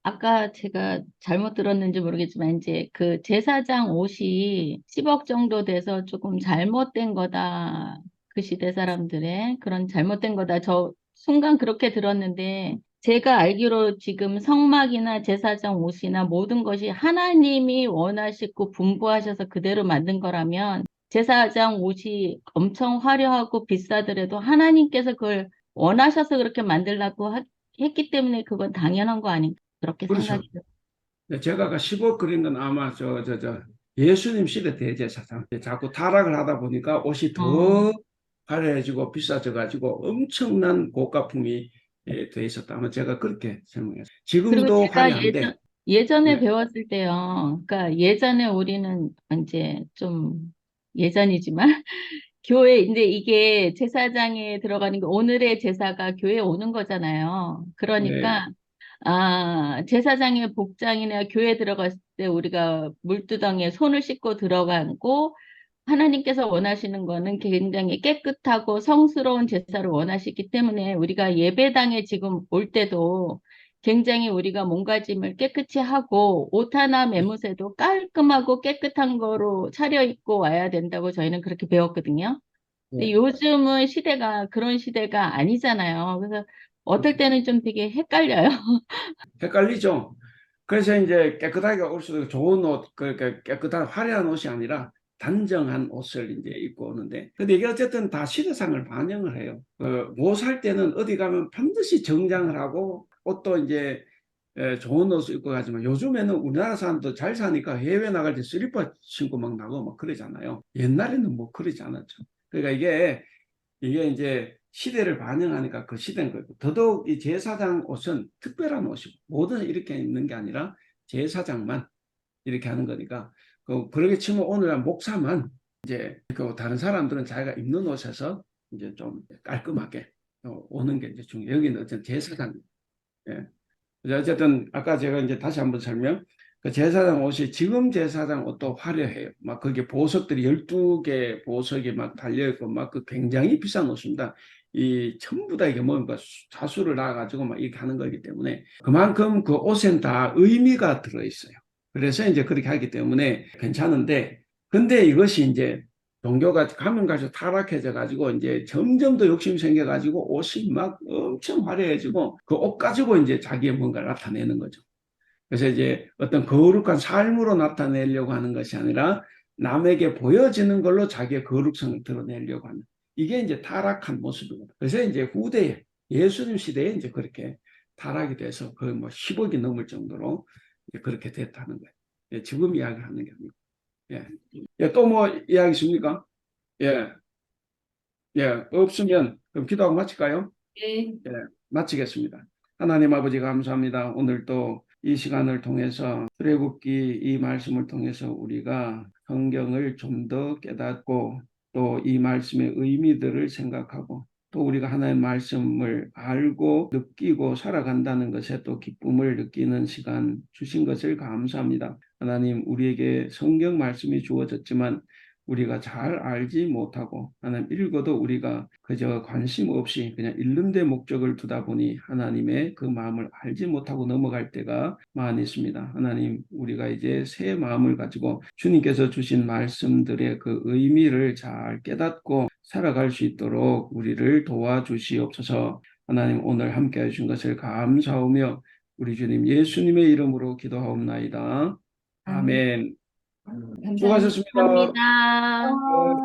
아까 제가 잘못 들었는지 모르겠지만 이제 그 제사장 옷이 10억 정도 돼서 조금 잘못된 거다. 그 시대 사람들의 그런 잘못된 거다. 저 순간 그렇게 들었는데 제가 알기로 지금 성막이나 제사장 옷이나 모든 것이 하나님이 원하시고 분부하셔서 그대로 만든 거라면 제사장 옷이 엄청 화려하고 비싸더라도 하나님께서 그걸 원하셔서 그렇게 만들라고 했기 때문에 그건 당연한 거 아닌가? 그렇게 그렇죠. 생각이 들어요. 네, 제가 아까 10억 그린 건 아마 예수님 시대 대제사장 자꾸 타락을 하다 보니까 옷이 어. 더 화려해지고 비싸져 가지고 엄청난 고가품이 돼 있었다. 아마 제가 그렇게 설명했어요. 그리고 지금도 제가 화려한데 예전에 네, 배웠을 때요. 그러니까 예전에 우리는 이제 좀 예전이지만 교회, 근데 이게 제사장에 들어가는 게 오늘의 제사가 교회에 오는 거잖아요. 네, 그러니까 제사장의 복장이나 교회 들어갔을 때 우리가 물두덩이에 손을 씻고 들어가고 하나님께서 원하시는 거는 굉장히 깨끗하고 성스러운 제사를 원하시기 때문에 우리가 예배당에 지금 올 때도 굉장히 우리가 몸가짐을 깨끗이 하고 옷 하나 매무새도 깔끔하고 깨끗한 거로 차려입고 와야 된다고 저희는 그렇게 배웠거든요. 근데 네, 요즘은 시대가 그런 시대가 아니잖아요. 그래서 어떨 그렇죠. 때는 좀 되게 헷갈려요. 헷갈리죠. 그래서 이제 깨끗하게 올수록 좋은 옷, 그러니까 깨끗한 화려한 옷이 아니라 단정한 옷을 이제 입고 오는데, 근데 이게 어쨌든 다 시대상을 반영을 해요. 뭐 살 때는 어디 가면 반드시 정장을 하고 옷도 이제 좋은 옷을 입고 가지만 요즘에는 우리나라 사람도 잘 사니까 해외 나갈 때 슬리퍼 신고 막 나가고 막 그러잖아요. 옛날에는 뭐 그러지 않았죠. 그러니까 이게 이제 시대를 반영하니까 그 시대인 거고 더더욱 이 제사장 옷은 특별한 옷이고 모든 이렇게 입는 게 아니라 제사장만 이렇게 하는 거니까 그러게 치면 오늘날 목사만 이제 그 다른 사람들은 자기가 입는 옷에서 이제 좀 깔끔하게 오는 게 이제 중요해요. 여기는 어쨌든 제사장 예. 어쨌든 아까 제가 이제 다시 한번 설명. 그 제사장 옷이 지금 제사장 옷도 화려해요. 막 거기에 보석들이 12개 보석이 막 달려있고 막 그 굉장히 비싼 옷입니다. 이 전부 다 이게 뭔가 자수를 놔가지고 막 이렇게 하는 거기 때문에 그만큼 그 옷엔 다 의미가 들어있어요. 그래서 이제 그렇게 하기 때문에 괜찮은데 근데 이것이 이제 종교가 가면 갈수록 타락해져 가지고 이제 점점 더 욕심이 생겨 가지고 옷이 막 엄청 화려해지고 그 옷 가지고 이제 자기의 뭔가를 나타내는 거죠. 그래서 이제 어떤 거룩한 삶으로 나타내려고 하는 것이 아니라 남에게 보여지는 걸로 자기의 거룩성을 드러내려고 하는 이게 이제 타락한 모습입니다. 그래서 이제 후대에 예수님 시대에 이제 그렇게 타락이 돼서 거의 뭐 10억이 넘을 정도로 이제 그렇게 됐다는 거예요. 예, 지금 이야기하는 게 아니고. 예. 예, 또 뭐 이야기 있습니까? 예, 예, 없으면 그럼 기도하고 마칠까요? 네. 예, 마치겠습니다. 하나님 아버지 감사합니다. 오늘 또 이 시간을 통해서 출애굽기 이 말씀을 통해서 우리가 성경을 좀 더 깨닫고 또 이 말씀의 의미들을 생각하고 또 우리가 하나님의 말씀을 알고 느끼고 살아간다는 것에 또 기쁨을 느끼는 시간 주신 것을 감사합니다. 하나님 우리에게 성경 말씀이 주어졌지만 우리가 잘 알지 못하고 하나님 읽어도 우리가 그저 관심 없이 그냥 읽는 데 목적을 두다 보니 하나님의 그 마음을 알지 못하고 넘어갈 때가 많이 있습니다. 하나님 우리가 이제 새 마음을 가지고 주님께서 주신 말씀들의 그 의미를 잘 깨닫고 살아갈 수 있도록 우리를 도와주시옵소서. 하나님 오늘 함께 해주신 것을 감사하며 우리 주님 예수님의 이름으로 기도하옵나이다. 아멘. 수고하셨습니다. 감사합니다.